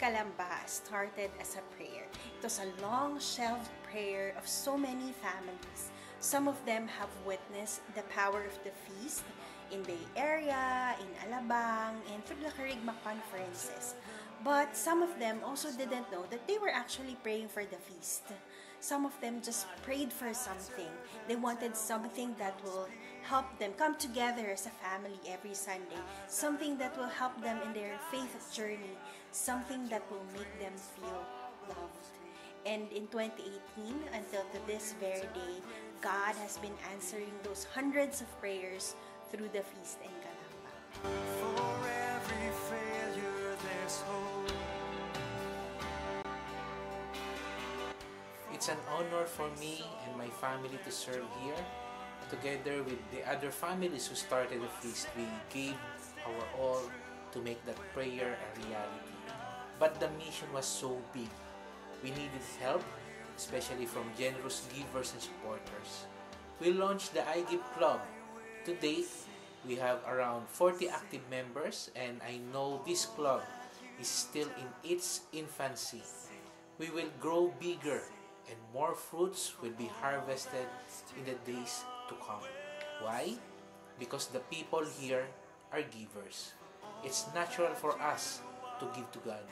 Kalamba started as a prayer. It was a long-shelved prayer of so many families. Some of them have witnessed the power of the feast in Bay Area, in Alabang, and through the Kerygma conferences. But some of them also didn't know that they were actually praying for the feast. Some of them just prayed for something. They wanted something that will help them come together as a family every Sunday. Something that will help them in their faith journey. Something that will make them feel loved. And in 2018, until to this very day, God has been answering those hundreds of prayers through the feast in Kalamba. For every failure, there's hope. It's an honor for me and my family to serve here. Together with the other families who started the feast, we gave our all to make that prayer a reality. But the mission was so big. We needed help, especially from generous givers and supporters. We launched the I Give Club. To date, we have around 40 active members, and I know this club is still in its infancy. We will grow bigger and more fruits will be harvested in the days to come. Why? Because the people here are givers. It's natural for us to give to God.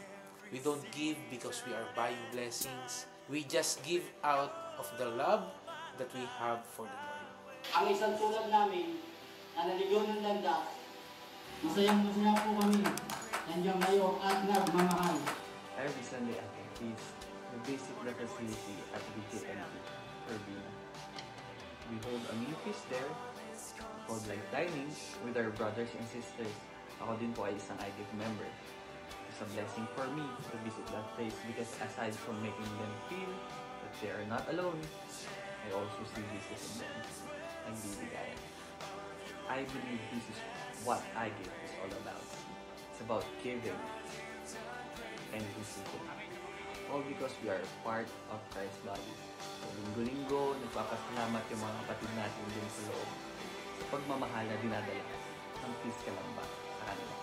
We don't give because we are buying blessings. We just give out of the love that we have for the Lord. Ang isang tulad namin na naligaw ng landas, masayang-masaya po kami. Nandiyan kayo at nagmamahal. Every Sunday after feast, we visit the facility at BJMP, Urbina. We hold a mini feast there, called Life Dining, with our brothers and sisters. Ako din po ay isang IGIF member. It's a blessing for me to visit that place because aside from making them feel that they are not alone, I also see Jesus in them. Nagbibigay. I believe this is what IGIF is all about. It's about giving and receiving. All because we are part of Christ's body. So, linggo-linggo, nagpapasalamat yung mga kapatid natin din sa loob sa pagmamahal na dinadala ng Feast Kalamba sa kanila.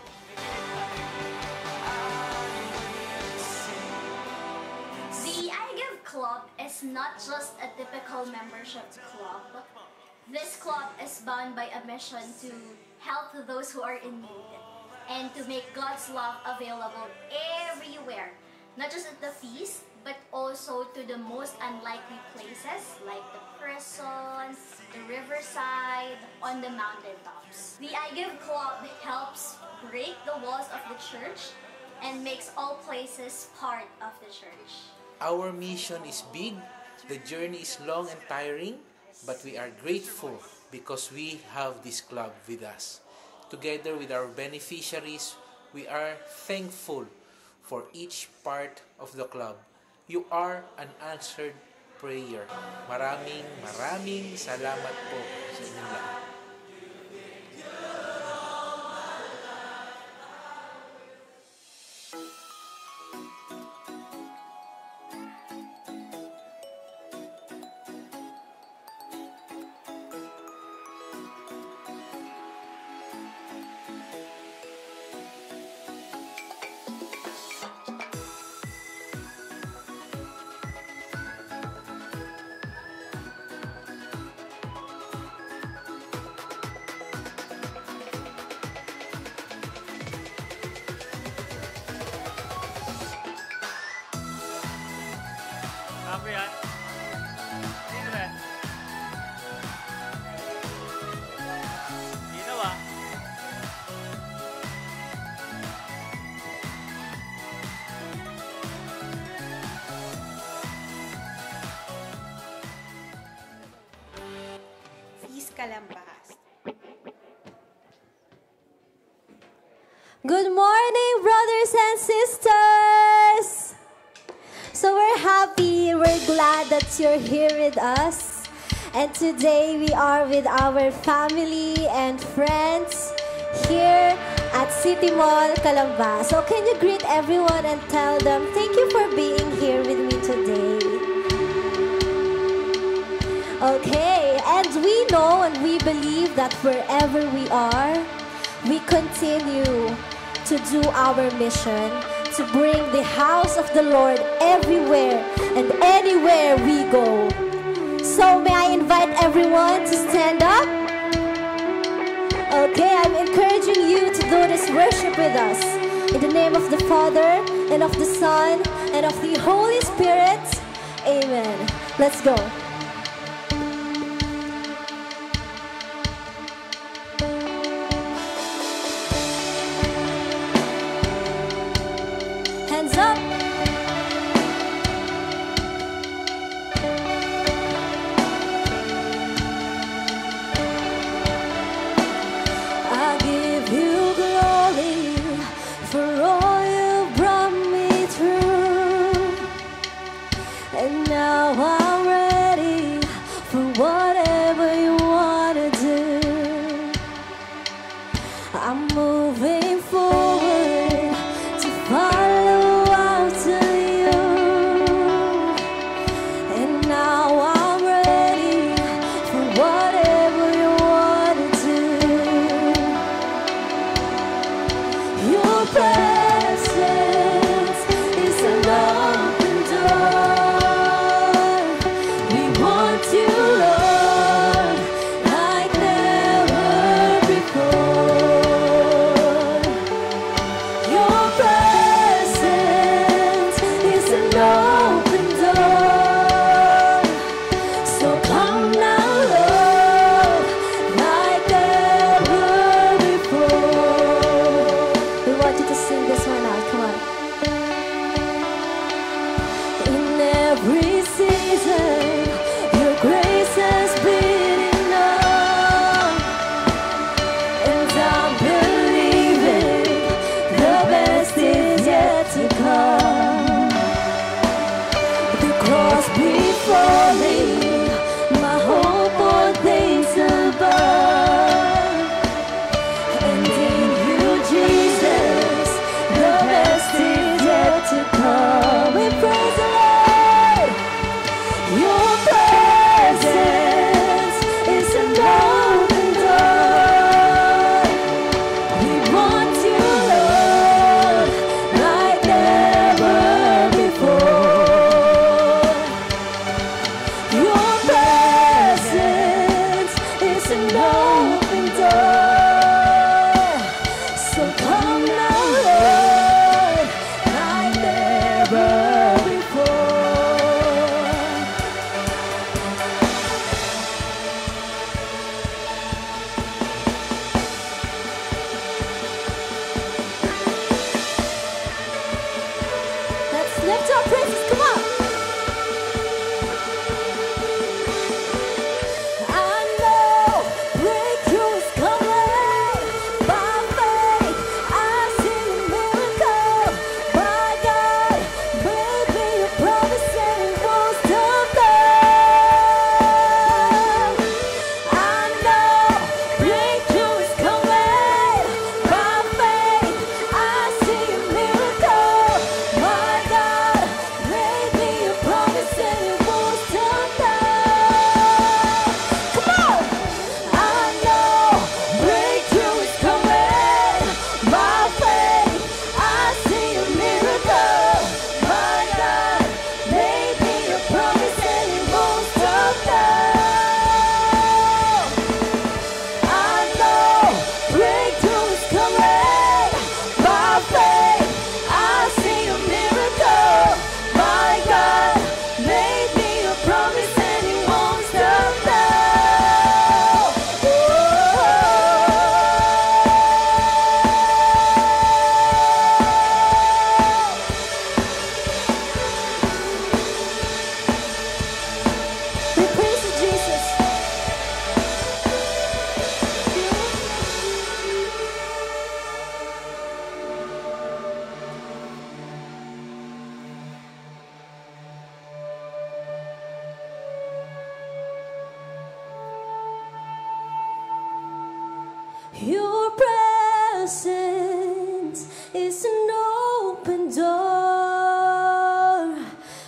The I Give Club is not just a typical membership club. This club is bound by a mission to help those who are in need and to make God's love available everywhere. Not just at the feast, but also to the most unlikely places like the prison, the riverside, on the mountaintops. The I Give Club helps break the walls of the church and makes all places part of the church. Our mission is big, the journey is long and tiring, but we are grateful because we have this club with us. Together with our beneficiaries, we are thankful for each part of the club. You are an answered prayer. Maraming salamat po sa inyong lahat. Apa yan? Sino ba? Sino ba? Feast Kalamba. Good morning, brothers and sisters! So we're happy, we're glad that you're here with us. And today we are with our family and friends here at City Mall, Kalamba. So can you greet everyone and tell them, thank you for being here with me today. Okay, and we know and we believe that wherever we are, we continue to do our mission to bring the house of the Lord everywhere and anywhere we go. So may I invite everyone to stand up? Okay, I'm encouraging you to do this worship with us. In the name of the Father, and of the Son, and of the Holy Spirit. Amen. Let's go. Hands up. I give you glory for all you brought me through. And now I'm ready for whatever you want to do. I'm moving forward to follow after you. And now I'm ready for whatever you want to do. Your presence is an open door. We want you, Lord, like never before. Your presence is an open door. So come now, Lord, like never before. We want you to sing this one out. Come on. In every season, your grace has been enough. And I'm believing the best is yet to come. The cross before me, my hope for things above. And in you, Jesus, the best is yet to come. We praise the Lord. Your presence is an open door. We want you, Lord, like never before. Your presence is an open door. So come now, Lord, like never before. Let's lift our praises, come on. I know breakthrough is coming. By faith, I see a miracle. My God, baby, your promise and it won't stop now. I know breakthrough is coming. By faith, I see a miracle. My God, baby, your promise and it won't stop now. Come on! I know breakthrough is coming. By faith, I see a miracle. My God, baby, your promise and it won't stop now. I know breakthrough is coming. By faith, I see a miracle. My God, made me a promise and it won't stop now. We praise you, Jesus. Your presence is an open door.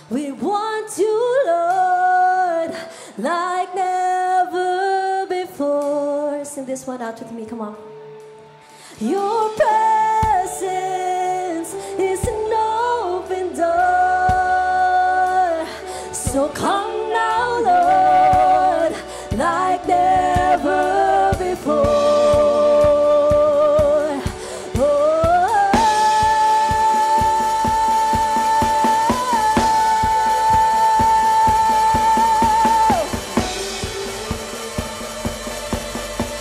We want you, Lord, like never before. Sing this one out with me, come on. Your presence is an oh Lord, like never before.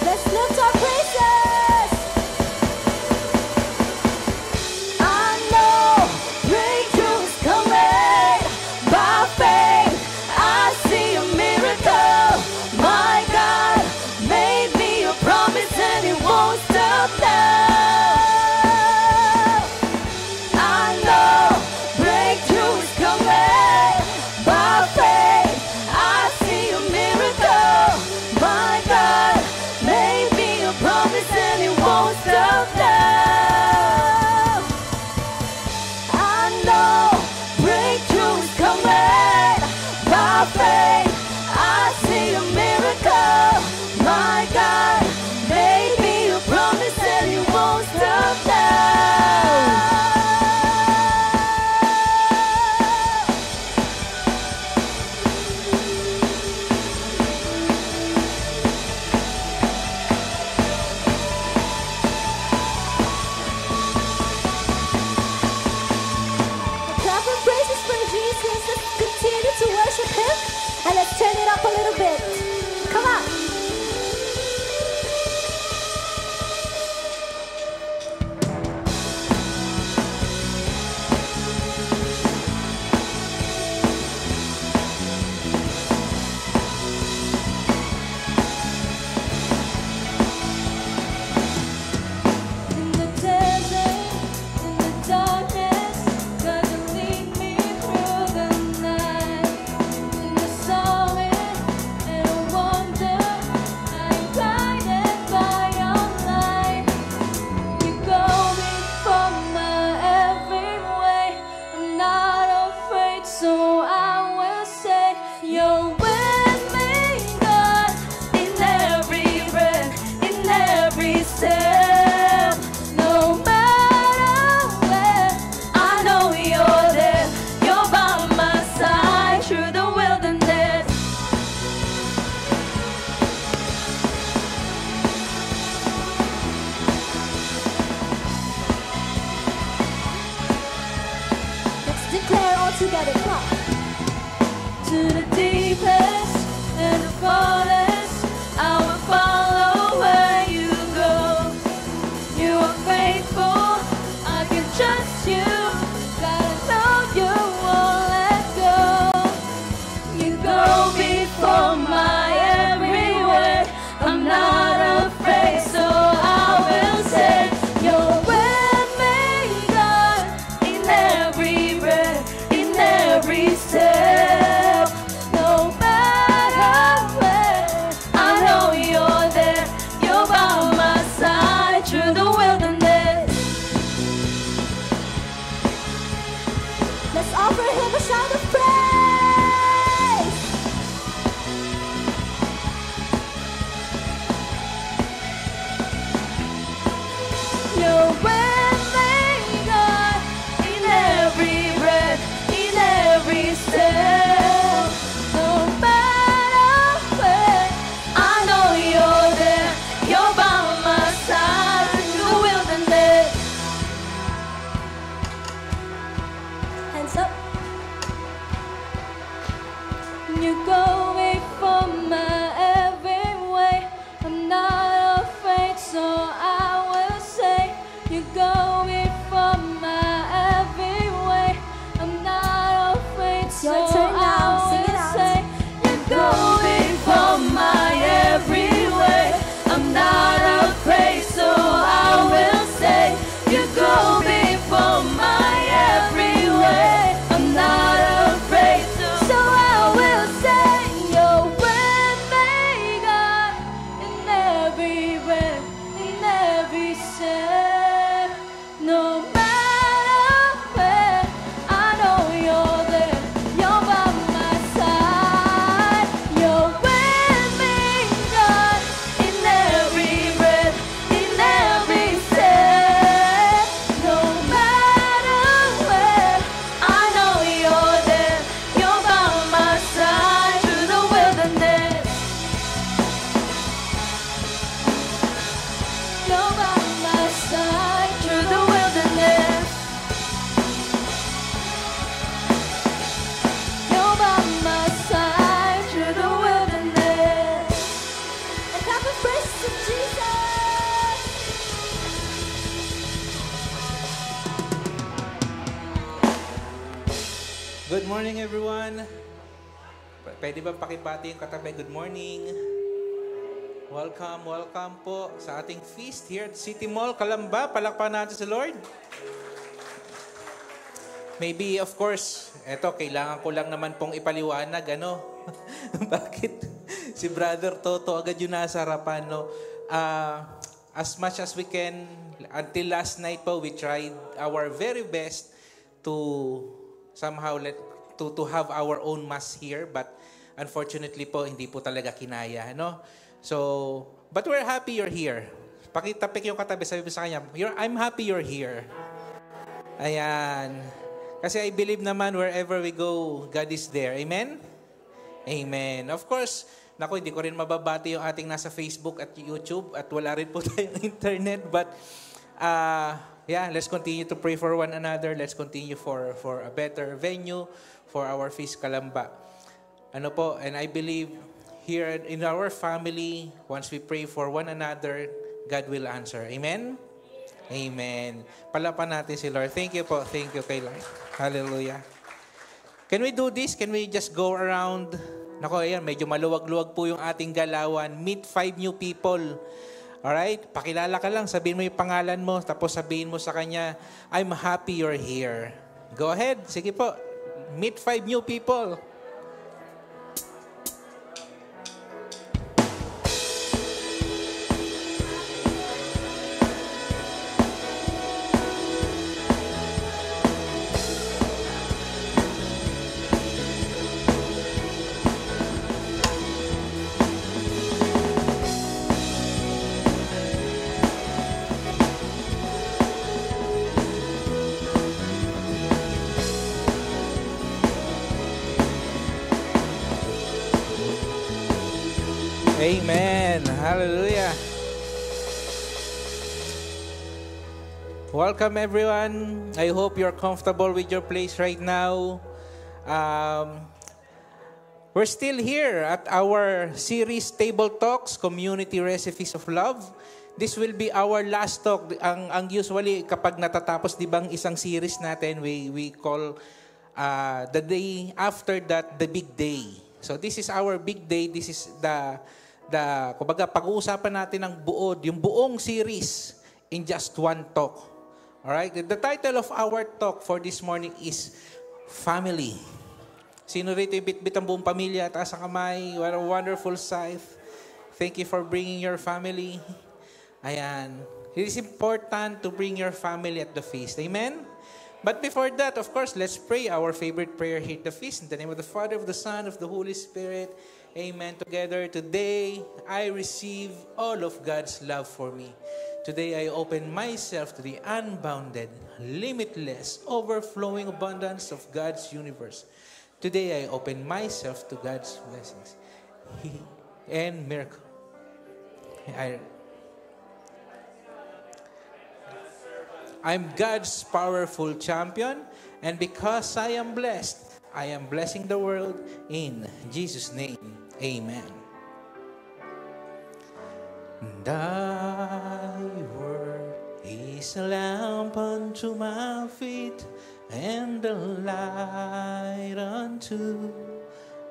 Let's lift our praises. I know breakthrough's coming by faith. I see a miracle. Pwede ba pakibati yung katabi? Good morning. Welcome, welcome po sa ating feast here at City Mall, Calamba. Palakpakan natin sa Lord. Maybe, of course, eto, kailangan ko lang naman pong ipaliwanag, ano? Bakit si Brother Toto agad yung nasa harapan, no? As much as we can, until last night po, we tried our very best to somehow to have our own mass here, but unfortunately po, hindi po talaga kinaya, no? So, but we're happy you're here. Pakitapik yung katabi, sabi mo sa kanya, I'm happy you're here. Ayan. Kasi I believe naman wherever we go, God is there. Amen? Amen. Of course, naku, hindi ko rin mababati yung ating nasa Facebook at YouTube at wala rin po tayong internet. But, yeah, let's continue to pray for one another. Let's continue for a better venue for our Feast Calamba. Ano po, and I believe here in our family, once we pray for one another, God will answer. Amen? Amen. Palapan natin si Lord. Thank you po. Thank you kay Lord. Hallelujah. Can we do this? Can we just go around? Nako, ayan, medyo maluwag-luwag po yung ating galawan. Meet 5 new people. Alright? Pakilala ka lang. Sabihin mo yung pangalan mo. Tapos sabihin mo sa kanya, I'm happy you're here. Go ahead. Sige po. Meet 5 new people. Amen. Hallelujah. Welcome everyone. I hope you're comfortable with your place right now. We're still here at our series Table Talks, Community Recipes of Love. This will be our last talk. Ang usually kapag natatapos, di ba, ang isang series natin, we call the day after that the big day. So this is our big day. This is kumbaga, pag-uusapan natin ng yung buong series in just one talk. Alright? The title of our talk for this morning is Family. Sino rito yung bit-bit ang buong pamilya? Taas ang kamay. What a wonderful sight. Thank you for bringing your family. Ayan. It is important to bring your family at the feast. Amen? But before that, of course, let's pray our favorite prayer here at the feast. In the name of the Father, of the Son, of the Holy Spirit. Amen. Together, today, I receive all of God's love for me. Today, I open myself to the unbounded, limitless, overflowing abundance of God's universe. Today, I open myself to God's blessings and miracle. I'm God's powerful champion, and because I am blessed, I am blessing the world in Jesus' name. Amen. Thy word is a lamp unto my feet and a light unto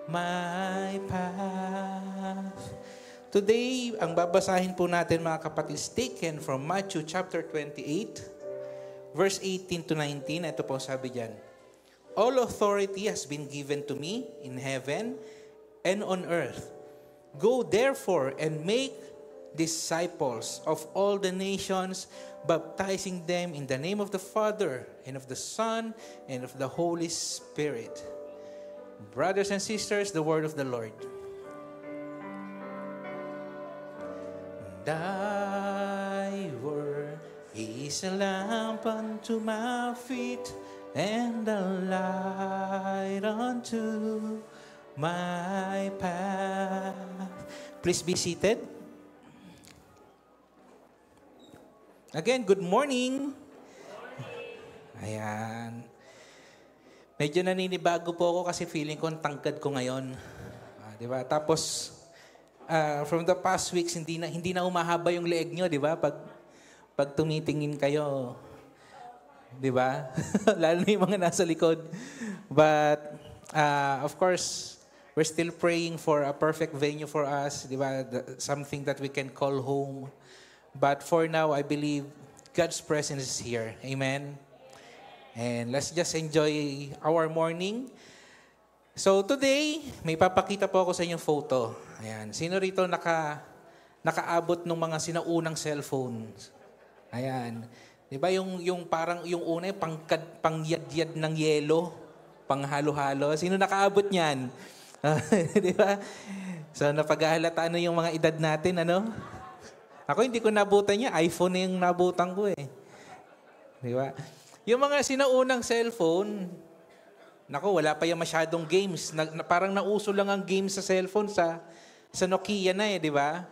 my path. Today, ang babasahin po natin mga kapatid is taken from Matthew chapter 28, verse 18 to 19. Ito po sabi dyan. All authority has been given to me in heaven and on earth. Go therefore and make disciples of all the nations, baptizing them in the name of the Father and of the Son and of the Holy Spirit. Brothers and sisters, the word of the Lord. Thy word is a lamp unto my feet and a light unto my path. Please be seated. Again, good morning. Ayan. Medyo naninibago po ako kasi feeling ko ang tangkad ko ngayon. Di ba? Tapos, from the past weeks, hindi na umahaba yung leeg nyo, di ba? Pag tumitingin kayo, di ba? Lalo na yung mga nasa likod. But, of course, We're still praying for a perfect venue for us, di ba? Something that we can call home. But for now, I believe God's presence is here. Amen? And let's just enjoy our morning. So today, may papakita po ako sa inyong photo. Ayan. Sino rito nakaabot ng mga sinaunang cellphones? Ayan. Di ba yung parang yung una, pangyad-yad ng yelo, panghalo-halo. Sino nakaabot niyan? Di ba? So napaghahalataan na yung mga edad natin, ano? Ako hindi ko nabutan niya. iPhone na yung nabutan ko eh. Di ba? Yung mga sinaunang cellphone, naku, wala pa yung masyadong games. Parang nauso lang ang games sa cellphone sa Nokia na eh, di ba?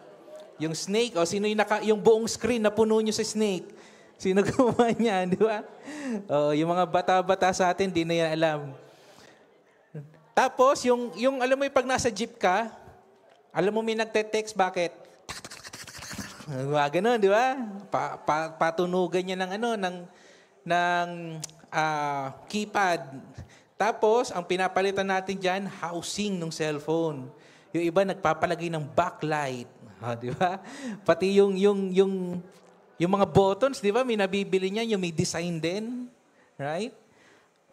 Yung Snake, o sino yung buong screen na puno nyo sa Snake? Sino gumawa niyan, di ba? Yung mga bata-bata sa atin, di na yan alam. Tapos, yung alam mo yung pag nasa jeep ka, alam mo may nagte-text, bakit? Ganun, di ba? Patunugan niya ng keypad. Tapos, ang pinapalitan natin dyan, housing ng cellphone. Yung iba nagpapalagay ng backlight. Di ba? Pati yung mga buttons, di ba? May nabibili niyan, yung may design din. Right?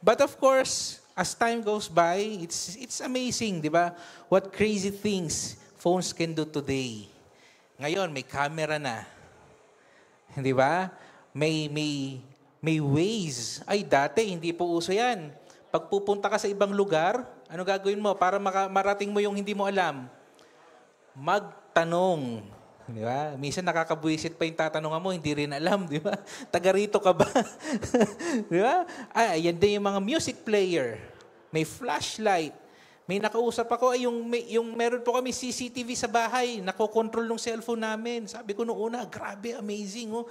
But of course, as time goes by, it's amazing, di ba? What crazy things phones can do today. Ngayon, may camera na. Di ba? May ways. Ay, dati, hindi po uso yan. Pag pupunta ka sa ibang lugar, ano gagawin mo para marating mo yung hindi mo alam? Magtanong. Di ba? Minsan nakakabuisit pa yung tatanungan mo, hindi rin alam, di ba? Taga rito ka ba? Di ba? Yan din yung mga music player. May flashlight. May nakausap ako, yung meron po kami CCTV sa bahay, nakokontrol ng cellphone namin. Sabi ko noong una, grabe, amazing. Oh.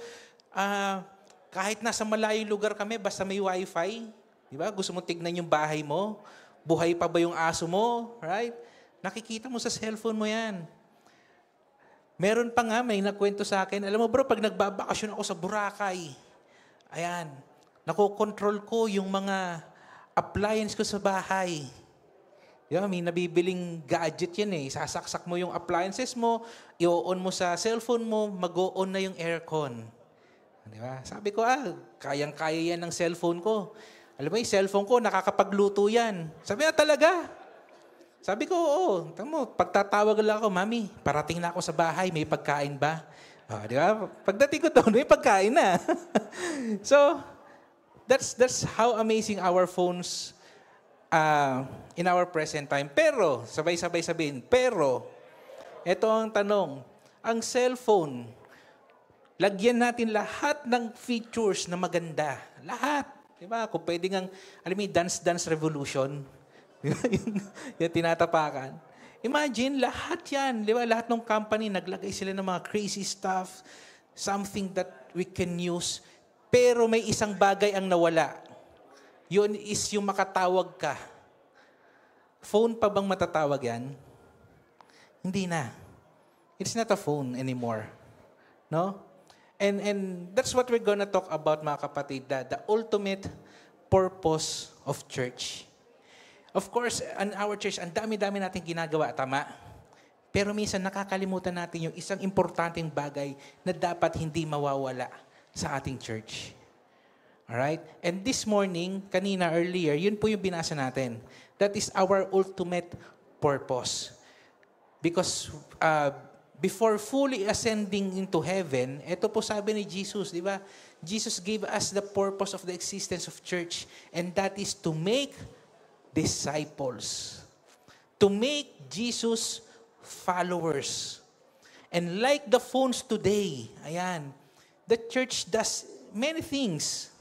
Kahit nasa malayong lugar kami, basta may wifi, di ba? Gusto mo tignan yung bahay mo? Buhay pa ba yung aso mo? Right? Nakikita mo sa cellphone mo yan. Meron pa nga, may nagkwento sa akin, alam mo bro, pag nagbabakasyon ako sa Boracay, ayan, nakokontrol ko yung mga appliance ko sa bahay. Yeah, may nabibiling gadget yan eh. Sasaksak mo yung appliances mo, i-on mo sa cellphone mo, mag-o-on na yung aircon. Di ba? Sabi ko, kayang-kaya yan ng cellphone ko. Alam mo, yung cellphone ko, nakakapagluto yan. Sabi talaga? Sabi ko, oo. Tamo, pagtatawag lang ako, Mami, parating na ako sa bahay, may pagkain ba? Di ba? Pagdating ko doon, may pagkain na. So, that's how amazing our phones in our present time. Pero, sabay-sabay sabihin, ito ang tanong, ang cellphone, lagyan natin lahat ng features na maganda. Lahat. Diba? Kung pwede nga, alam mo, dance revolution. Yung tinatapakan. Imagine, lahat yan. Diba? Lahat ng company, naglagay sila ng mga crazy stuff, something that we can use. Pero may isang bagay ang nawala. Yun is yung makatawag ka. Phone pa bang matatawag yan? Hindi na. It's not a phone anymore. No? And that's what we're gonna talk about, mga kapatid, the ultimate purpose of church. Of course, in our church, ang dami-dami natin ginagawa, tama? Pero minsan nakakalimutan natin yung isang importanteng bagay na dapat hindi mawawala sa ating church. Alright? And this morning, kanina earlier, yun po yung binasa natin. That is our ultimate purpose. Because before fully ascending into heaven, ito po sabi ni Jesus, di ba? Jesus gave us the purpose of the existence of church, and that is to make disciples. To make Jesus followers. And like the phones today, ayan, the church does many things.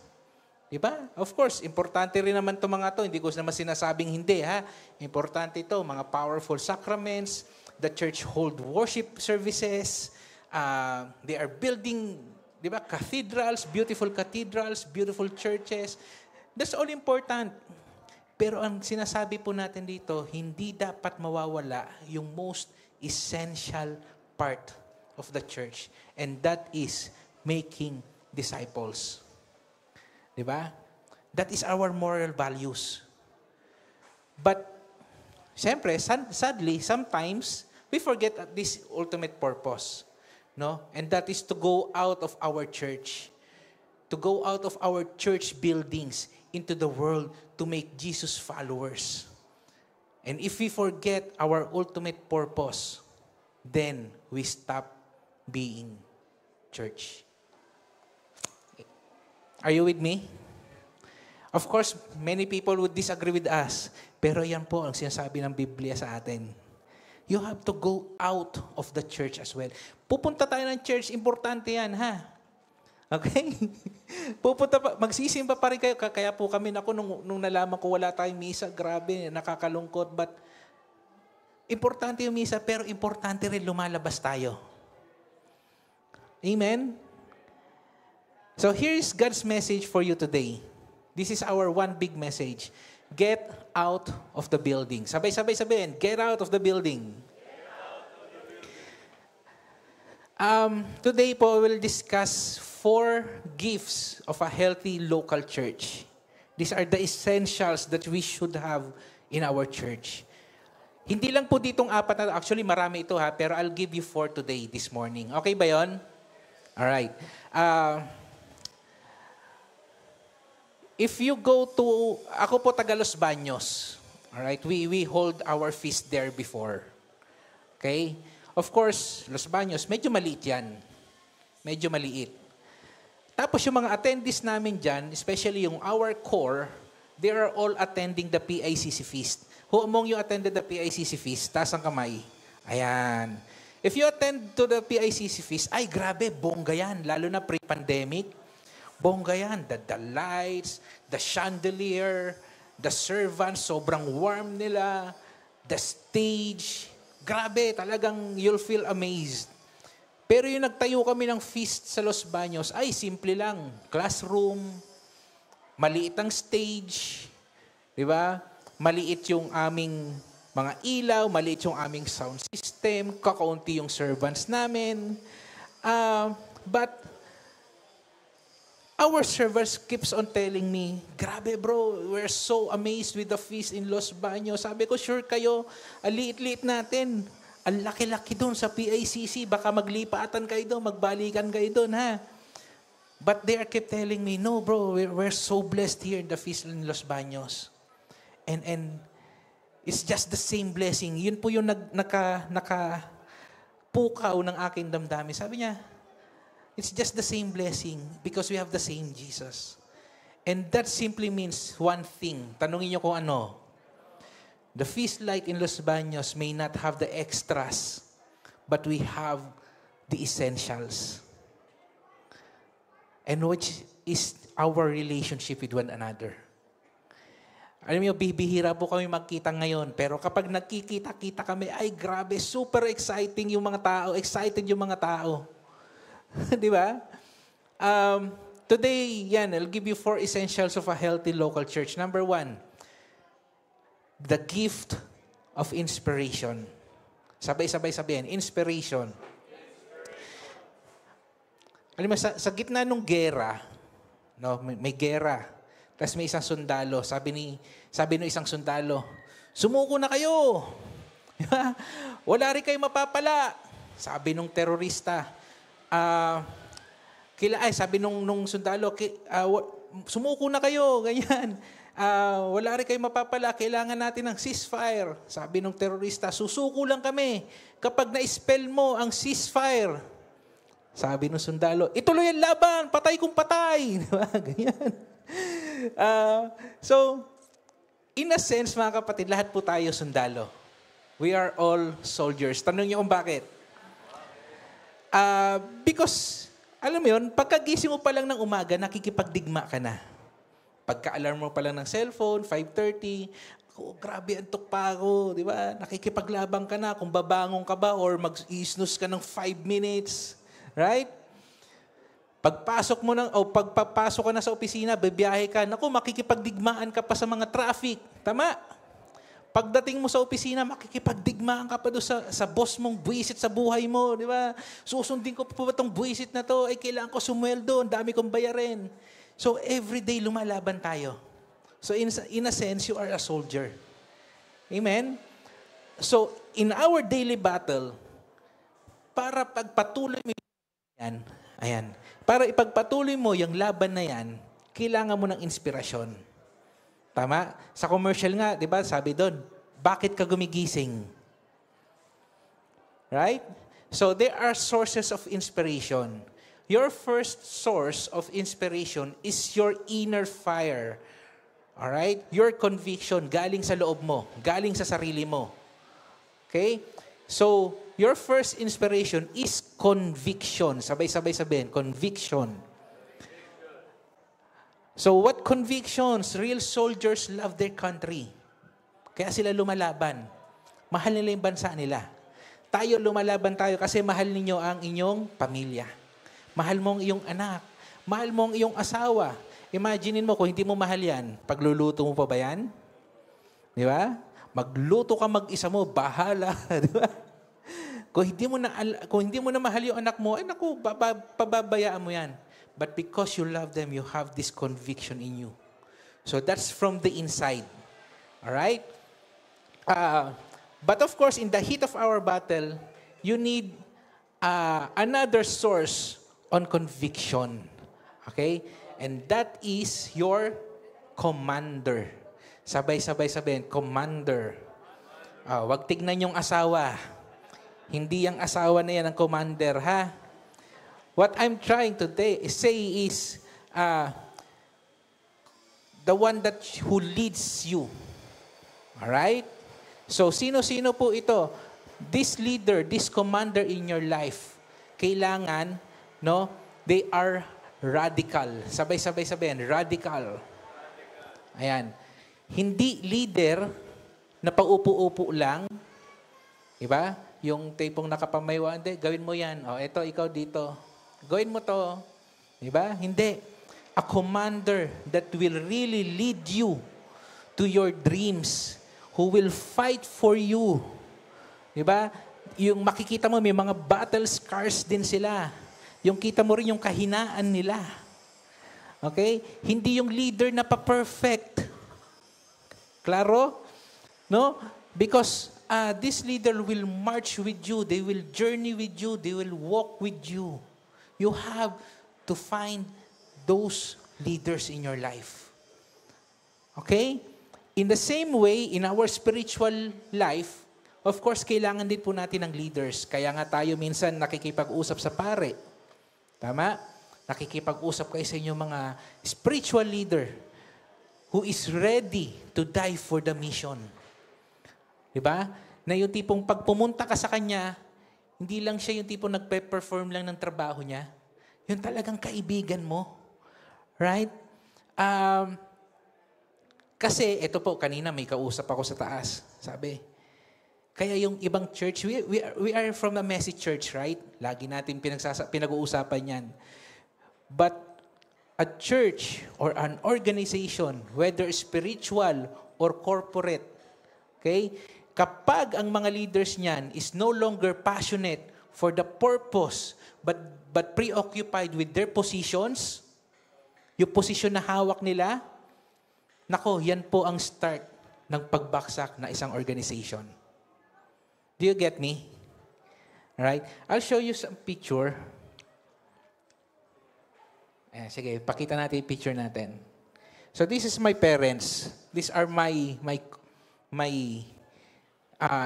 Diba? Of course, importante rin naman itong mga to. Hindi ko naman sinasabing hindi, ha? Importante ito, mga powerful sacraments. The church hold worship services. They are building, diba, cathedrals, beautiful churches. That's all important. Pero ang sinasabi po natin dito, hindi dapat mawawala yung most essential part of the church. And that is making disciples. Diba? That is our moral values. But Siyempre, sadly, sometimes, we forget this ultimate purpose. No? And that is to go out of our church. To go out of our church buildings into the world to make Jesus followers. And if we forget our ultimate purpose, then we stop being church. Are you with me? Of course, many people would disagree with us. Pero yan po ang sinasabi ng Biblia sa atin. You have to go out of the church as well. Pupunta tayo ng church, importante yan, ha? Okay? Pupunta pa, magsisimba pa rin kayo. Kaya po kami, nung nalaman ko wala tayong misa, grabe, nakakalungkot. But, importante yung misa, pero importante rin lumalabas tayo. Amen? So, here is God's message for you today. This is our one big message. Get out of the building. Sabay-sabay sabihin, get out of the building. Today po, we'll discuss 4 gifts of a healthy local church. These are the essentials that we should have in our church. Hindi lang po ditong 4 na, actually marami ito ha, pero I'll give you 4 today, this morning. Okay ba yun? Alright. If you go to, ako po taga Los Baños. Alright, we hold our feast there before. Okay? Of course, Los Baños, medyo maliit yan. Medyo maliit. Tapos yung mga attendees namin dyan, especially yung our core, they are all attending the PICC feast. Who among you attended the PICC feast? Taas ang kamay. Ayan. If you attend to the PICC feast, ay grabe, bongga yan. Lalo na pre-pandemic. Bongga yan. The lights, the chandelier, the servants, sobrang warm nila, the stage. Grabe, talagang you'll feel amazed. Pero yung nagtayo kami ng feast sa Los Baños, ay simple lang. Classroom, maliit ang stage, di ba? Maliit yung aming mga ilaw, maliit yung aming sound system, kakaunti yung servants namin. But our servers keeps on telling me, grabe bro, we're so amazed with the feast in Los Baños. Sabi ko, sure kayo, ang liit-liit natin. Ang laki-laki doon sa PICC. Baka maglipatan kayo doon, magbalikan kayo doon, ha? But they kept telling me, no bro, we're so blessed here in the feast in Los Baños. And it's just the same blessing. Yun po yung nakapukaw ng aking damdamin. Sabi niya, it's just the same blessing because we have the same Jesus. And that simply means one thing. Tanungin niyo kung ano. The feast light in Los Baños may not have the extras, but we have the essentials. And which is our relationship with one another. Alam niyo, bibihira po kami magkita ngayon, pero kapag nagkikita-kita kami, ay grabe, super exciting yung mga tao, excited yung mga tao. Di ba? Today, yan, I'll give you 4 essentials of a healthy local church. Number 1, the gift of inspiration. Sabay-sabay sabihin, inspiration. Alam mo, sa gitna ng gera, no, may gera, tapos may isang sundalo, sabi ng isang sundalo, sumuko na kayo. Wala rin kayo mapapala. Sabi nung terorista, sabi nung sundalo, sumuko na kayo, ganyan. Wala rin kayo mapapala, kailangan natin ng ceasefire. Sabi nung terorista, susuko lang kami kapag na-spell mo ang ceasefire. Sabi nung sundalo, ituloy ang laban, patay kung patay. Diba? Ganyan. So, in a sense, mga kapatid, lahat po tayo sundalo. We are all soldiers. Tanong niyo kung bakit? Because, alam mo yun, pagkagising mo pa lang ng umaga, nakikipagdigma ka na. Pagka-alarm mo pa lang ng cellphone, 5:30, grabe, antok pa ako, di ba? Nakikipaglabang ka na kung babangon ka ba or mag-i-snooze ka ng 5 minutes. Right? Pagpasok ka na sa opisina, bibiyahe ka, naku, makikipagdigmaan ka pa sa mga traffic. Tama? Pagdating mo sa opisina, makikipagdigmaan ka pa doon sa boss mong buwisit sa buhay mo, di ba? Susundin ko pa ba itong buwisit na to? Ay, kailangan ko sumweldo, ang dami kong bayarin. So, everyday lumalaban tayo. So, in a sense, you are a soldier. Amen? So, in our daily battle, para pagpatuloy mo yan, ayan, para ipagpatuloy mo yung laban na yan, kailangan mo ng inspirasyon. Tama? Sa commercial nga, di ba, sabi doon, bakit ka gumigising? Right? So, there are sources of inspiration. Your first source of inspiration is your inner fire. Alright? Your conviction, galing sa loob mo, galing sa sarili mo. Okay? So, your first inspiration is conviction. Sabay-sabay sabihin, conviction. So, what convictions? Real soldiers love their country. Kaya sila lumalaban. Mahal nila yung bansa nila. Tayo, lumalaban tayo kasi mahal ninyo ang inyong pamilya. Mahal mo ang iyong anak. Mahal mo ang iyong asawa. Imaginein mo kung hindi mo mahal yan, pagluluto mo pa ba yan? Di ba? Magluto ka mag-isa mo, bahala. Di ba? Kung hindi mo na mahal yung anak mo, ay naku, pababayaan mo yan. But because you love them, you have this conviction in you. So that's from the inside. Alright? But of course, in the heat of our battle, you need another source on conviction. Okay? And that is your commander. Sabay-sabay sabihin, commander. Wag tignan yung asawa. Hindi yung asawa na yan ang commander, ha? What I'm trying to say is the one who leads you. Alright? So, sino-sino po ito? This leader, this commander in your life, kailangan, no? They are radical. Sabay-sabay sabihin, radical. Ayan. Hindi leader na paupo-upo lang. Diba? Yung tipong nakapamaywa, hindi, gawin mo yan. O, eto, ikaw dito. Gawin mo to. Diba? Hindi. A commander that will really lead you to your dreams, who will fight for you. Diba? Yung makikita mo, may mga battle scars din sila. Yung kita mo rin yung kahinaan nila. Okay? Hindi yung leader na pa-perfect. Klaro? No? Because this leader will march with you. They will journey with you. They will walk with you. You have to find those leaders in your life. Okay? In the same way, in our spiritual life, of course, kailangan din po natin ng leaders. Kaya nga tayo minsan nakikipag-usap sa pare. Tama? Nakikipag-usap kayo sa inyong mga spiritual leader who is ready to die for the mission. Diba? Na yung tipong pag pumunta ka sa kanya, hindi lang siya yung tipong nagpe-perform lang ng trabaho niya. Yung talagang kaibigan mo. Right? Kasi, ito po, kanina may kausap ako sa taas. Sabi, kaya yung ibang church, we are from a messy church, right? Lagi natin pinag-uusapan yan. But a church or an organization, whether spiritual or corporate, okay, kapag ang mga leaders niyan is no longer passionate for the purpose, but preoccupied with their positions, yung posisyon na hawak nila, nako, yan po ang start ng pagbaksak na isang organization. Do you get me? Alright? I'll show you some picture. Sige, pakita natin yung picture natin. So this is my parents. These are my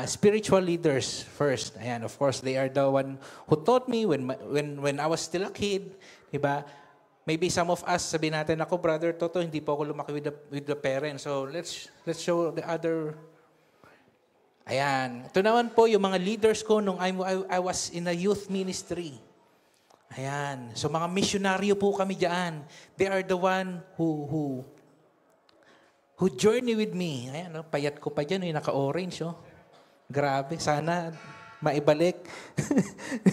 spiritual leaders first. Ayan, of course, they are the one who taught me when I was still a kid. Diba? Maybe some of us, sabi natin, ako, Brother Toto, hindi po ako lumaki with the parents. So let's show the other. Ayan. Ito naman po yung mga leaders ko nung I was in a youth ministry. Ayan. So mga misyonaryo po kami diyan. They are the one who journey with me. Ayan, no? Payat ko pa dyan, yung naka-orange. Oh. Grabe. Sana maibalik.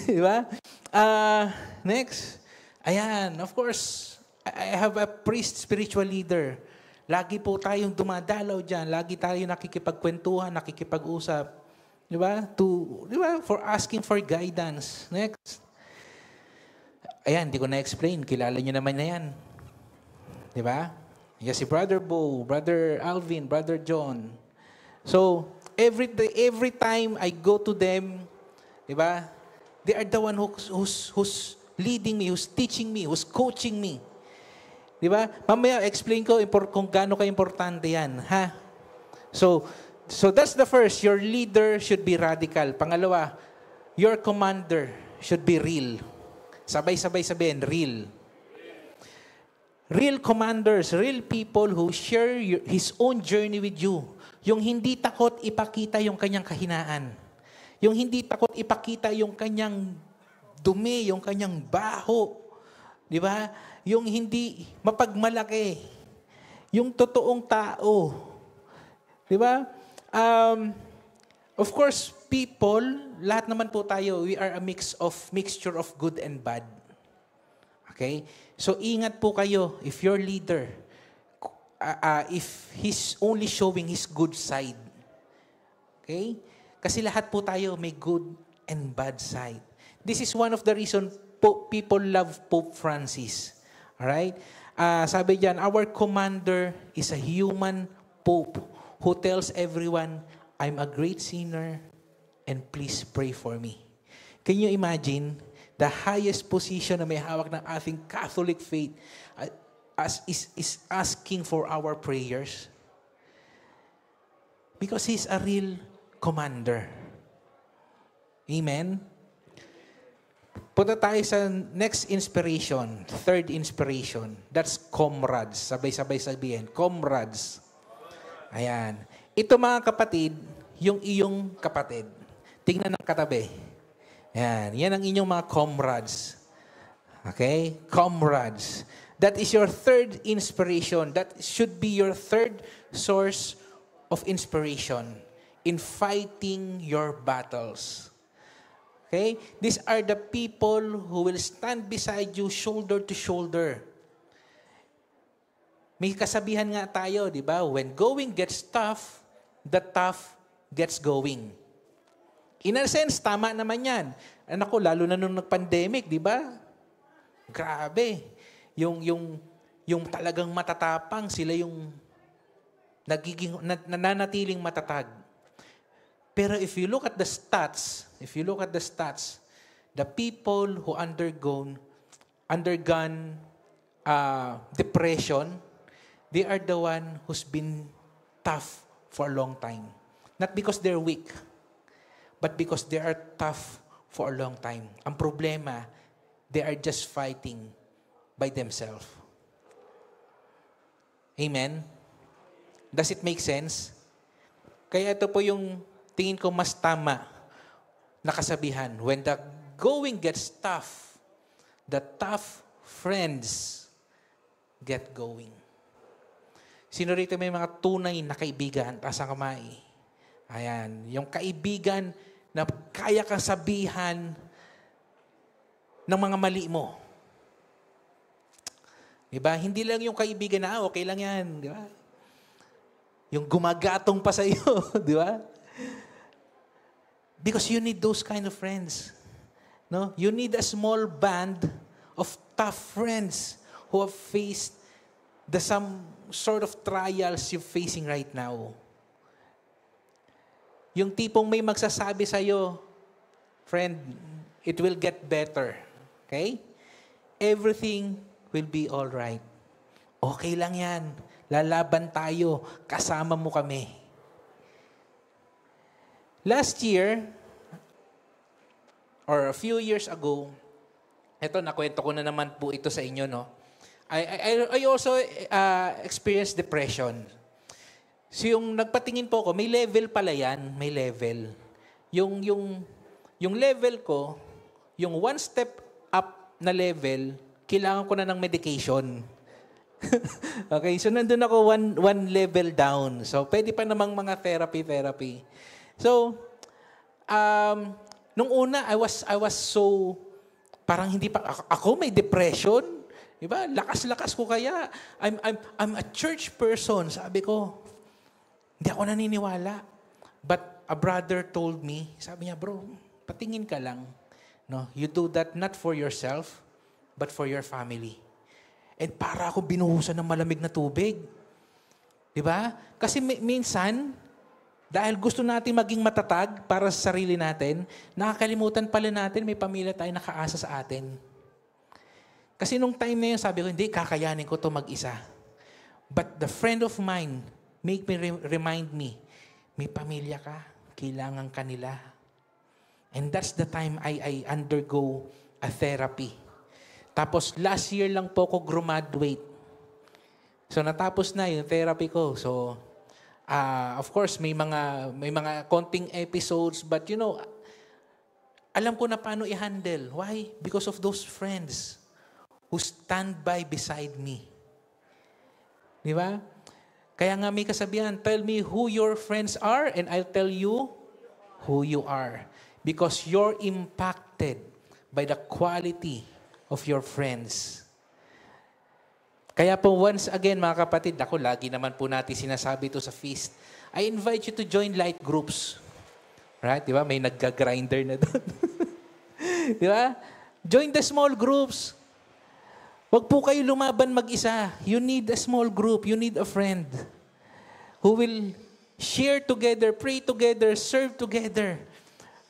Diba? Next. Ayan. Of course, I have a priest spiritual leader. Lagi po tayong dumadalaw dyan. Lagi tayong nakikipagkwentuhan, nakikipag-usap. Diba? Diba? For asking for guidance. Next. Ayan, hindi ko na-explain. Kilala nyo naman na yan. Diba? Yes, si Brother Bo, Brother Alvin, Brother John. So, every time I go to them, di ba? They are the one who's leading me, who's teaching me, who's coaching me. Di ba? Mamaya explain ko kung gaano ka-importante yan, ha? So that's the first. Your leader should be radical. Pangalawa, your commander should be real. Sabay-sabay sabihin, real. Real commanders, real people who share his own journey with you. Yung hindi takot ipakita yung kanyang kahinaan. Yung hindi takot ipakita yung kanyang dumi, yung kanyang baho. Di ba? Yung hindi mapagmalaki. Yung totoong tao. Di ba? Of course, people, lahat naman po tayo, we are a mixture of good and bad. Okay? So, ingat po kayo if your leader, if he's only showing his good side. Okay? Kasi lahat po tayo may good and bad side. This is one of the reasons people love Pope Francis. Alright? Sabi diyan, our commander is a human pope who tells everyone, I'm a great sinner and please pray for me. Can you imagine the highest position na may hawak ng ating Catholic faith is asking for our prayers? Because he's a real commander. Amen? Punta tayo sa next inspiration, third inspiration. That's comrades. Sabay-sabay sabihin, comrades. Ayan. Ito mga kapatid, yung iyong kapatid. Tingnan ng katabi. Ayan. Yan ang inyong mga comrades. Okay? Comrades. That is your third inspiration. That should be your third source of inspiration in fighting your battles. Okay? These are the people who will stand beside you shoulder to shoulder. May kasabihan nga tayo, di ba? When going gets tough, the tough gets going. In a sense, tama naman yan. Anak ko, lalo na nung nag-pandemic, di ba? Grabe. Yung talagang matatapang, sila yung nananatiling matatag. Pero if you look at the stats, the people who undergone depression, they are the one who's been tough for a long time. Not because they're weak, but because they are tough for a long time. Ang problema, they are just fighting by themselves. Amen? Does it make sense? Kaya ito po yung tingin ko mas tama na kasabihan. When the going gets tough, the tough friends get going. Sino rito may mga tunay na kaibigan? Taas ang kamay. Ayan. Yung kaibigan na kaya kang sabihan ng mga mali mo. Diba? Hindi lang yung kaibigan na, okay lang yan. Diba? Yung gumagatong pa sa iyo. Diba? Because you need those kind of friends. No? You need a small band of tough friends who have faced some sort of trials you're facing right now. Yung tipong may magsasabi sa'yo, friend, it will get better. Okay? Everything will be all right. Okay lang yan. Lalaban tayo. Kasama mo kami. Last year, or a few years ago, eto, nakwento ko na naman po ito sa inyo, no? I also experienced depression. So yung nagpatingin po ako, may level pala yan, may level. Yung level ko, yung one step up na level, kailangan ko na ng medication. Okay, so nandun ako one level down. So pwede pa namang mga therapy. So, nung una, I was so, parang hindi pa, ako may depression. Diba? Lakas-lakas ko kaya. I'm a church person. Sabi ko, hindi ako naniniwala. But a brother told me, sabi niya, bro, patingin ka lang. No, you do that not for yourself, but for your family. And para ako binuhusan ng malamig na tubig. Diba? Kasi minsan, Dahil gusto natin maging matatag para sa sarili natin, nakakalimutan pala natin may pamilya tayo nakaasa sa atin. Kasi nung time na yun, sabi ko, hindi, kakayanin ko to mag-isa. But the friend of mine remind me, may pamilya ka, kailangan ka nila. And that's the time I undergo a therapy. Tapos last year lang po ako graduate. So natapos na yung therapy ko. So of course may mga konting episodes, but you know, alam ko na paano i-handle. Why? Because of those friends who stand by beside me. Di ba? Kaya nga may kasabihan, tell me who your friends are and I'll tell you who you are. Because you're impacted by the quality of your friends. Kaya po once again mga kapatid, ako lagi naman po natin sinasabi ito sa feast, I invite you to join light groups. Right? Di ba? May nagga-grinder na doon. Di ba? Join the small groups. Huwag po kayo lumaban mag-isa. You need a small group. You need a friend who will share together, pray together, serve together.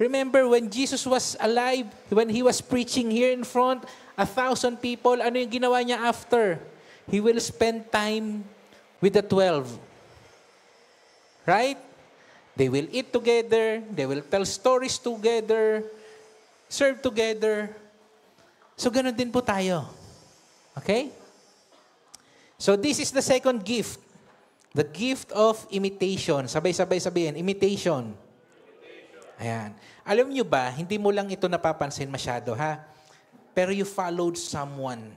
Remember when Jesus was alive, when He was preaching here in front, 1,000 people, ano yung ginawa niya after? He will spend time with the 12. Right? They will eat together, they will tell stories together, serve together. So ganun din po tayo. Okay? So this is the second gift. The gift of imitation. Sabay-sabay sabihin, imitation. Ayan. Alam nyo ba, hindi mo lang ito napapansin masyado, ha? Pero you followed someone.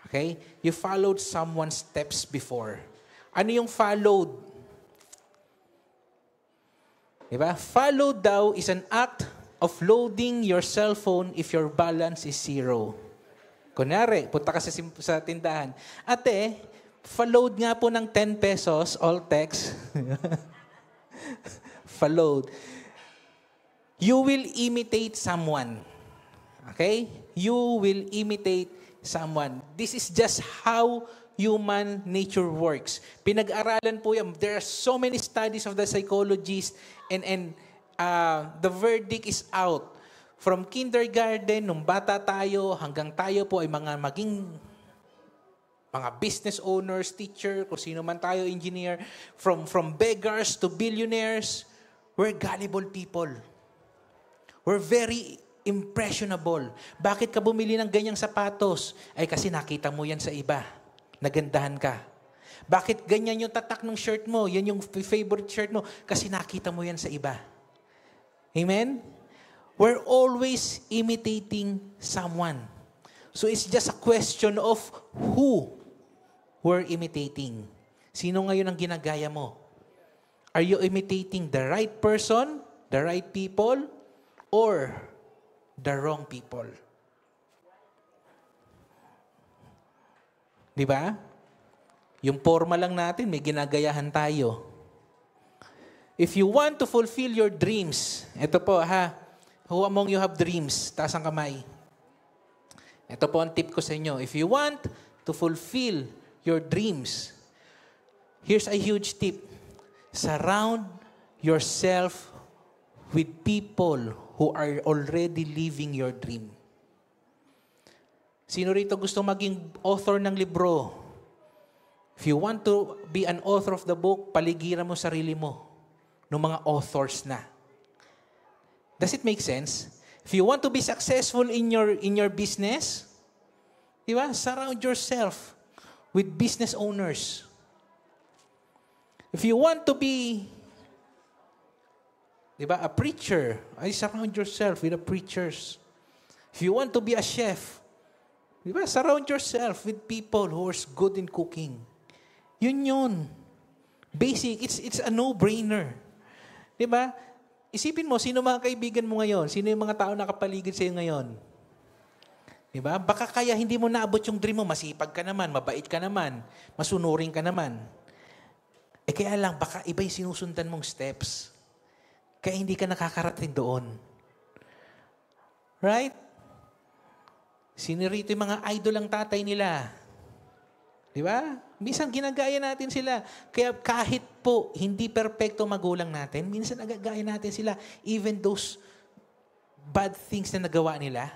Okay? You followed someone's steps before. Ano yung followed? Diba? Follow daw is an act of loading your cell phone if your balance is 0. Kunyari, punta ka sa tindahan. Ate, fa-load nga po ng 10 pesos, all text. Fa-load. You will imitate someone. Okay? You will imitate someone. This is just how human nature works. Pinag-aralan po yan. There are so many studies of the psychologists and the verdict is out. From kindergarten, nung bata tayo, hanggang tayo po ay maging mga business owners, teacher, kung sino man tayo, engineer, from beggars to billionaires, we're gullible people. We're very impressionable. Bakit ka bumili ng ganyang sapatos? Ay kasi nakita mo yan sa iba. Nagandahan ka. Bakit ganyan yung tatak ng shirt mo? Yan yung favorite shirt mo. Kasi nakita mo yan sa iba. Amen? We're always imitating someone. So it's just a question of who we're imitating. Sino ngayon ang ginagaya mo? Are you imitating the right person, the right people, or the wrong people? Di ba? Yung forma lang natin, may ginagayahan tayo. If you want to fulfill your dreams, ito po ha, who among you have dreams? Taas ang kamay. Ito po ang tip ko sa inyo. If you want to fulfill your dreams, here's a huge tip. Surround yourself with people who are already living your dream. Sino rito gusto maging author ng libro? If you want to be an author of the book, paligiran mo sarili mo ng mga authors na. Does it make sense? If you want to be successful in your business, di ba? Surround yourself with business owners. If you want to be, di ba, a preacher, ay surround yourself with the preachers. If you want to be a chef, di ba, surround yourself with people who are good in cooking. Yun. Basic. It's a no-brainer. Di ba? Isipin mo, sino mga kaibigan mo ngayon? Sino yung mga tao nakapaligid sa'yo ngayon? Diba? Baka kaya hindi mo naabot yung dream mo, masipag ka naman, mabait ka naman, masunuring ka naman. Eh kaya lang, baka iba yung sinusundan mong steps. Kaya hindi ka nakakarating doon. Right? Sino rito yung mga idol ang tatay nila? Diba? Minsan ginagaya natin sila. Kaya kahit po hindi perpekto magulang natin, minsan nagagaya natin sila. Even those bad things na nagawa nila.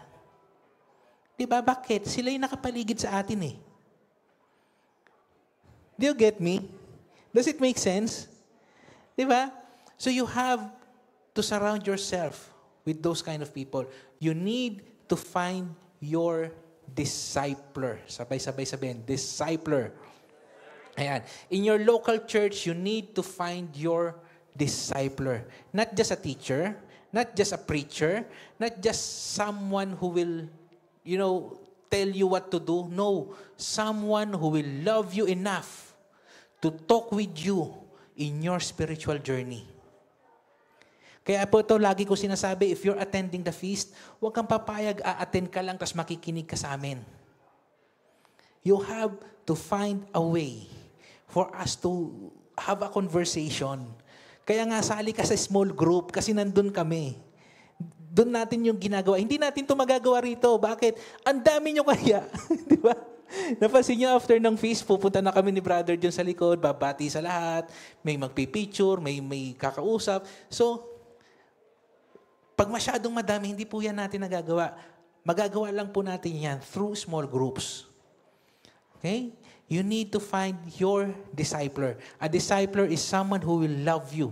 Diba? Bakit? Sila yung nakapaligid sa atin eh. Do you get me? Does it make sense? Diba? So you have to surround yourself with those kind of people. You need to find your discipler. Sabay-sabay sabihin, discipler. Ayan. In your local church, you need to find your discipler. Not just a teacher, not just a preacher, not just someone who will, tell you what to do. No, someone who will love you enough to talk with you in your spiritual journey. Kaya po ito, lagi ko sinasabi, if you're attending the feast, huwag kang papayag, a-attend ka lang, tapos makikinig ka sa amin. You have to find a way for us to have a conversation. Kaya nga, sali ka sa small group kasi nandun kami. Doon natin yung ginagawa. Hindi natin to magagawa rito. Bakit? Ang dami nyo kaya. Di ba? Napansin nyo, after ng feast, pupunta na kami ni brother dyan sa likod, babati sa lahat, may magpipicture, may kakausap. So, pag masyadong madami, hindi po yan natin nagagawa. Magagawa lang po natin yan through small groups. Okay? You need to find your discipler. A discipler is someone who will love you.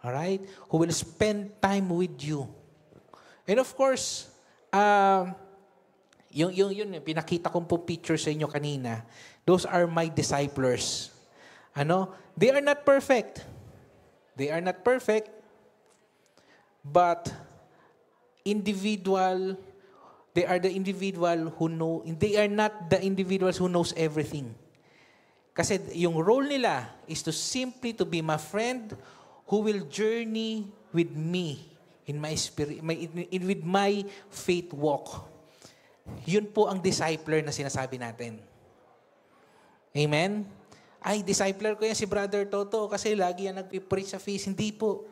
Alright? Who will spend time with you. And of course, yung pinakita kong po picture sa inyo kanina, those are my disciplers. They are not perfect. They are not perfect, but they are the individual who know, they are not the individuals who knows everything. Kasi yung role nila is to simply to be my friend who will journey with me in my spirit, with my faith walk. Yun po ang discipler na sinasabi natin. Amen? Ay, discipler ko yan si Brother Toto kasi lagi yan nag-preach sa feast. Hindi po.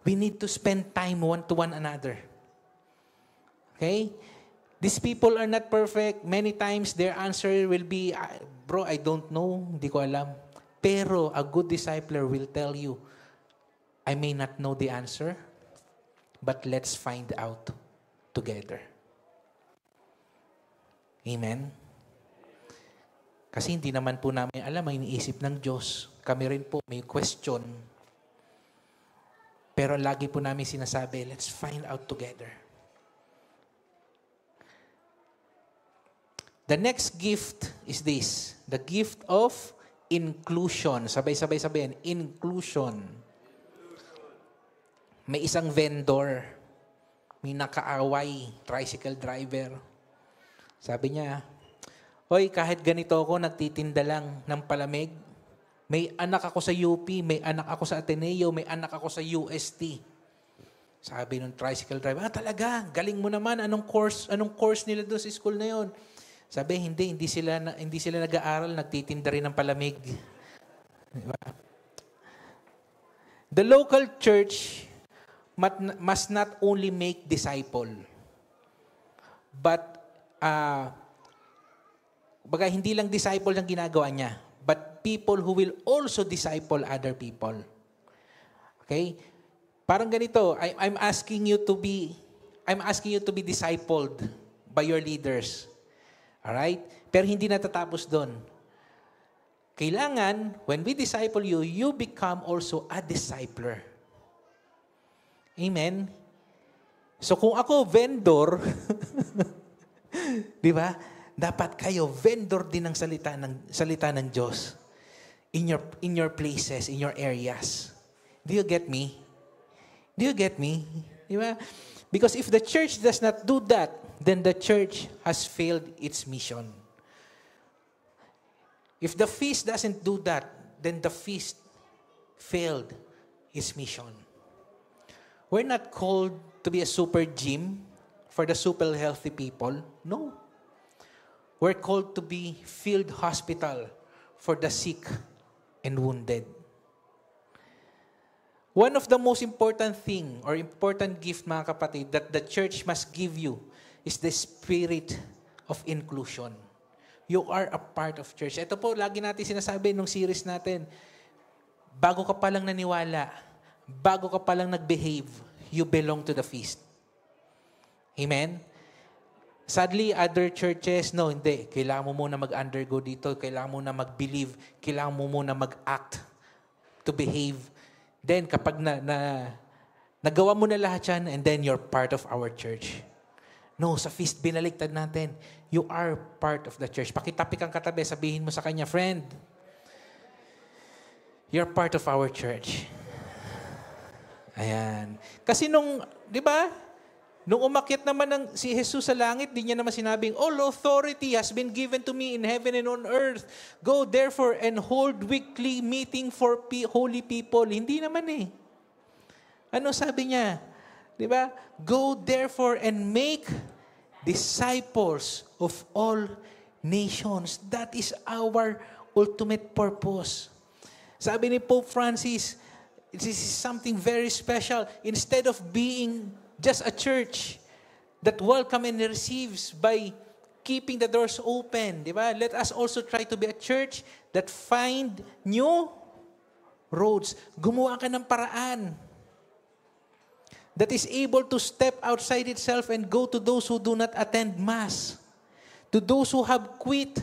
We need to spend time one to one another. Okay? These people are not perfect. Many times their answer will be, bro, I don't know. Hindi ko alam. Pero a good discipler will tell you, I may not know the answer, but let's find out together. Amen? Kasi hindi naman po namin alam ang iniisip ng Diyos. Kami rin po may question. Pero lagi po namin sinasabi, let's find out together. The next gift is this, the gift of inclusion. Sabay-sabay sabihin, inclusion. May isang vendor, may nakaaway, tricycle driver. Sabi niya, Hoy, kahit ganito ako, nagtitinda lang ng palamig. May anak ako sa UP, may anak ako sa Ateneo, may anak ako sa UST. Sabi nung tricycle driver, talaga, galing mo naman, anong course nila doon sa school na yon? Sabi, hindi sila nag-aaral, nagtitinda rin ng palamig. Diba? The local church must not only make disciple, but hindi lang disciple ang ginagawa niya, but people who will also disciple other people. Okay? Parang ganito, I'm asking you to be discipled by your leaders. Alright? Pero hindi natatapos doon. Kailangan, when we disciple you, you become also a discipler. Amen? So kung ako vendor, di ba? Dapat kayo vendor din ng salita ng Diyos in your places, in your areas. Do you get me? Do you get me? Di ba? Because if the church does not do that, then the church has failed its mission. If the feast doesn't do that, then the feast failed its mission. We're not called to be a super gym for the super healthy people. No. We're called to be field hospital for the sick and wounded. One of the most important thing or important gift, mga kapatid, that the church must give you is the spirit of inclusion. You are a part of church. Ito po, lagi natin sinasabi nung series natin, bago ka palang naniwala, bago ka palang nag-behave, you belong to the feast. Amen? Sadly, other churches, no, hindi. Kailangan mo muna mag-undergo dito. Kailangan mo na mag-believe. Kailangan mo muna mag-act to behave. Then, kapag nagawa mo na lahat yan, and then you're part of our church. No, sa feast, binaliktad natin. You are part of the church. Pakitapik ang katabi, sabihin mo sa kanya, friend, you're part of our church. Ayan. Kasi di ba? Nung umakyat naman si Jesus sa langit, di niya naman sinabing, all authority has been given to me in heaven and on earth. Go therefore and hold weekly meeting for holy people. Hindi naman eh. Ano sabi niya? Di ba? Go therefore and make disciples of all nations. That is our ultimate purpose. Sabi ni Pope Francis, this is something very special. Instead of being just a church that welcome and receives by keeping the doors open, di ba? Let us also try to be a church that find new roads. Gumawa ka ng paraan that is able to step outside itself and go to those who do not attend Mass, to those who have quit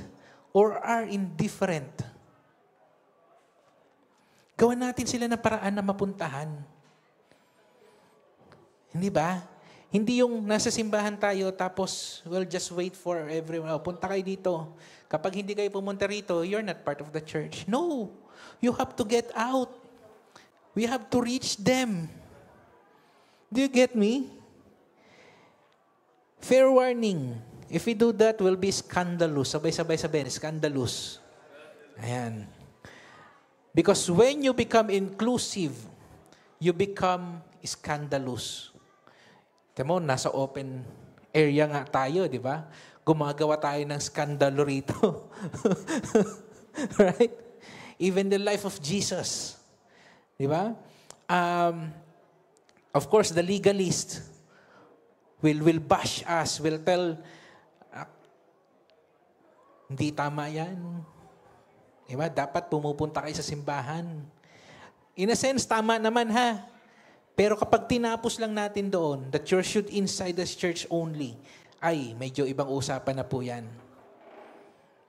or are indifferent. Gawan natin sila ng paraan na mapuntahan. Hindi ba? Hindi yung nasa simbahan tayo tapos we'll just wait for everyone. Punta kayo dito. Kapag hindi kayo pumunta rito, you're not part of the church. No. You have to get out. We have to reach them. Do you get me? Fair warning. If we do that, we'll be scandalous. Sabay-sabay sabihin, scandalous. Ayan. Because when you become inclusive, you become scandalous. Temo, nasa open area nga tayo, di ba? Gumagawa tayo ng skandalo rito. Right? Even the life of Jesus. Di ba? Of course, the legalist will bash us, will tell, hindi tama yan. Di ba? Dapat pumupunta kayo sa simbahan. In a sense, tama naman ha. Pero kapag tinapos lang natin doon, that you should inside the church only, ay, medyo ibang usapan na po yan.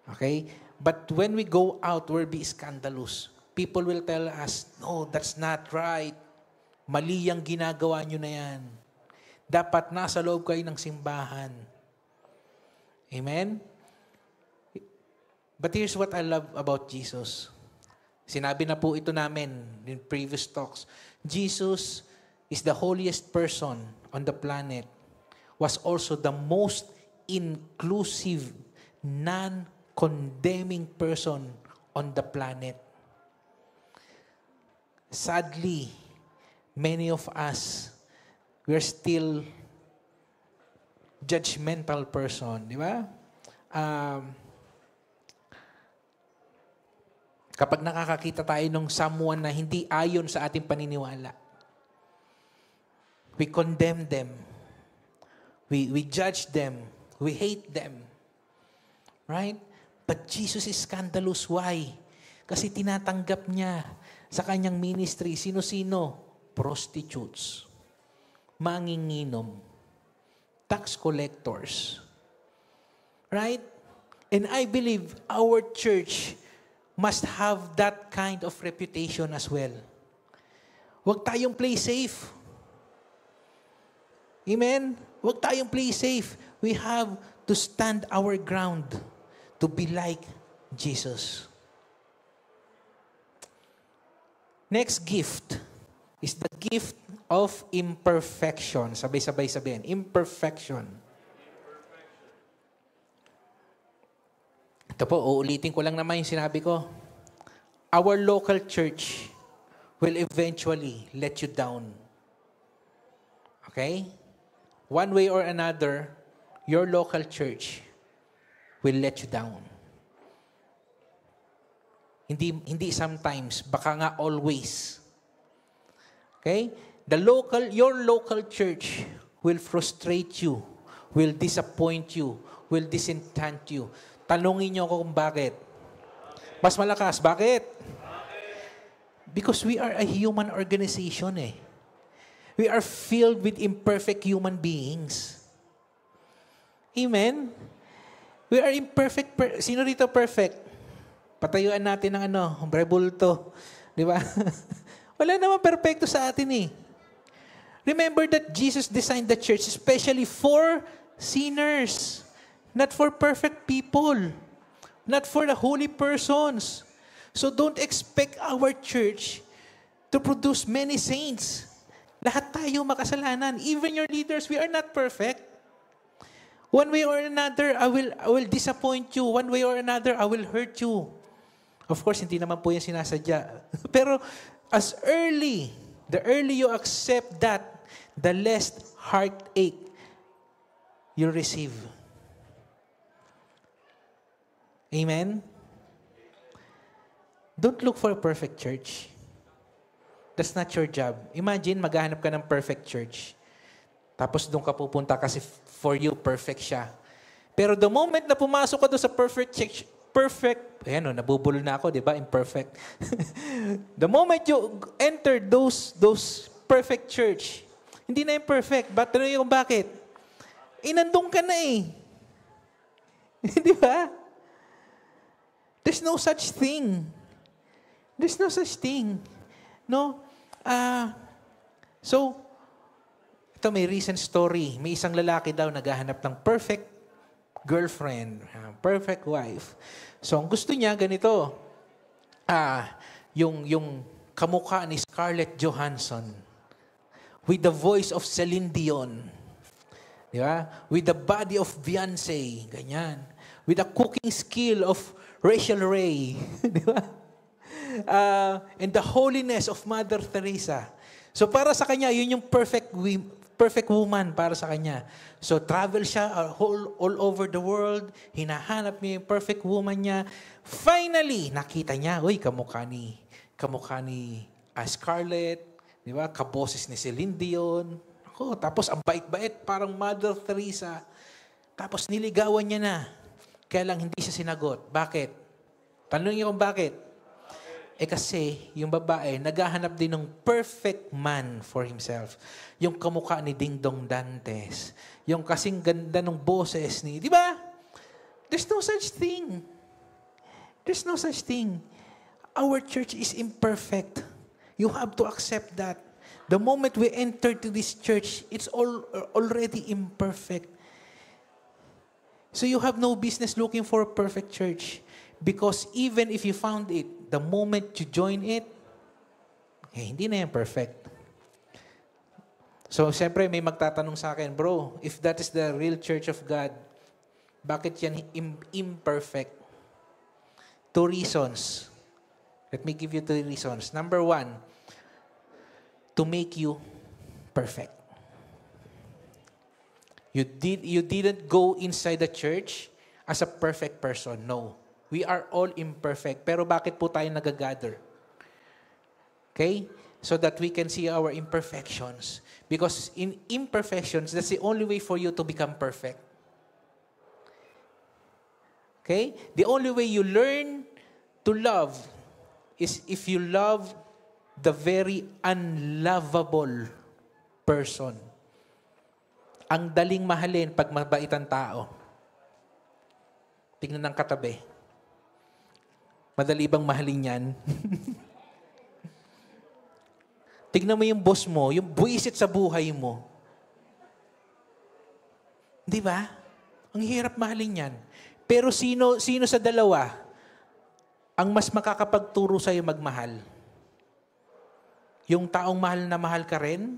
Okay? But when we go out, we'll be scandalous. People will tell us, no, that's not right. Mali ang ginagawa nyo na yan. Dapat nasa loob kayo ng simbahan. Amen? But here's what I love about Jesus. Sinabi na po ito namin in previous talks. Jesus is the holiest person on the planet, was also the most inclusive, non-condemning person on the planet. Sadly, many of us, we're still judgmental person, di ba? Kapag nakakakita tayo ng someone na hindi ayon sa ating paniniwala, we condemn them. We judge them. We hate them. Right? But Jesus is scandalous. Why? Kasi tinatanggap niya sa kanyang ministry, sino-sino? Prostitutes, manginginom, tax collectors. Right? And I believe our church must have that kind of reputation as well. Huwag tayong play safe. Amen? Huwag tayong play safe. We have to stand our ground to be like Jesus. Next gift is the gift of imperfection. Sabay-sabay sabihin. Imperfection. Ito po, uulitin ko lang naman yung sinabi ko. Our local church will eventually let you down. Okay? One way or another, your local church will let you down. Hindi sometimes, baka nga always. Okay? Your local church will frustrate you, will disappoint you, will disenchant you. Tanungin niyo ako kung bakit. Mas malakas. Bakit? Because we are a human organization eh. We are filled with imperfect human beings. Amen? We are imperfect. Sino rito perfect? Patayuan natin ng rebulto. Di ba? Wala naman perfecto sa atin eh. Remember that Jesus designed the church especially for sinners. Not for perfect people. Not for the holy persons. So don't expect our church to produce many saints. Lahat tayo makasalanan. Even your leaders, we are not perfect. One way or another, I will disappoint you. One way or another, I will hurt you. Of course, hindi naman po yan sinasadya. Pero the early you accept that, the less heartache you'll receive. Amen? Don't look for a perfect church. That's not your job. Imagine, maghahanap ka ng perfect church. Tapos doon ka pupunta kasi for you, perfect siya. Pero the moment na pumasok ka doon sa perfect church, ayan o, nabubulol na ako, di ba? Imperfect. The moment you enter those perfect church, hindi na yung perfect. But ano yung bakit? Inandong ka na eh. Di ba? There's no such thing. There's no such thing. No? So, ito may recent story. May isang lalaki daw naghahanap ng perfect girlfriend, perfect wife. So, ang gusto niya, ganito. Yung kamukha ni Scarlett Johansson with the voice of Celine Dion. Di ba? With the body of Beyonce. Ganyan. With the cooking skill of Rachel Ray. Di ba? And the holiness of Mother Teresa. So para sa kanya, yun yung perfect woman para sa kanya. So travel siya all over the world, hinahanap niya yung perfect woman niya. Finally, nakita niya, kamukha ni Scarlett, di ba? Kaboses ni Celine Dion. Tapos ang bait-bait, parang Mother Teresa. Tapos niligawan niya na. Kaya lang hindi siya sinagot. Bakit? Tanong niyo kung bakit? Kasi yung babae, naghahanap din ng perfect man for himself. Yung kamukha ni Ding Dong Dantes. Yung kasing ganda ng boses ni, di ba? There's no such thing. There's no such thing. Our church is imperfect. You have to accept that. The moment we enter to this church, it's already imperfect. So you have no business looking for a perfect church. Because even if you found it, the moment you join it, hindi na yan perfect. So, siyempre, may magtatanong sa akin, bro, if that is the real church of God, bakit yan imperfect? 2 reasons. Let me give you 2 reasons. Number 1, to make you perfect. You didn't go inside the church as a perfect person. No. We are all imperfect. Pero bakit po tayo nagagather? Okay? So that we can see our imperfections. Because in imperfections, that's the only way for you to become perfect. Okay? The only way you learn to love is if you love the very unlovable person. Ang daling mahalin pag mabait ang tao. Tingnan ng katabi. Madali bang mahalin yan? Tignan mo yung boss mo, yung buwisit sa buhay mo. Di ba? Ang hirap mahalin yan. Pero sino sa dalawa ang mas makakapagturo sa'yo magmahal? Yung taong mahal na mahal ka rin?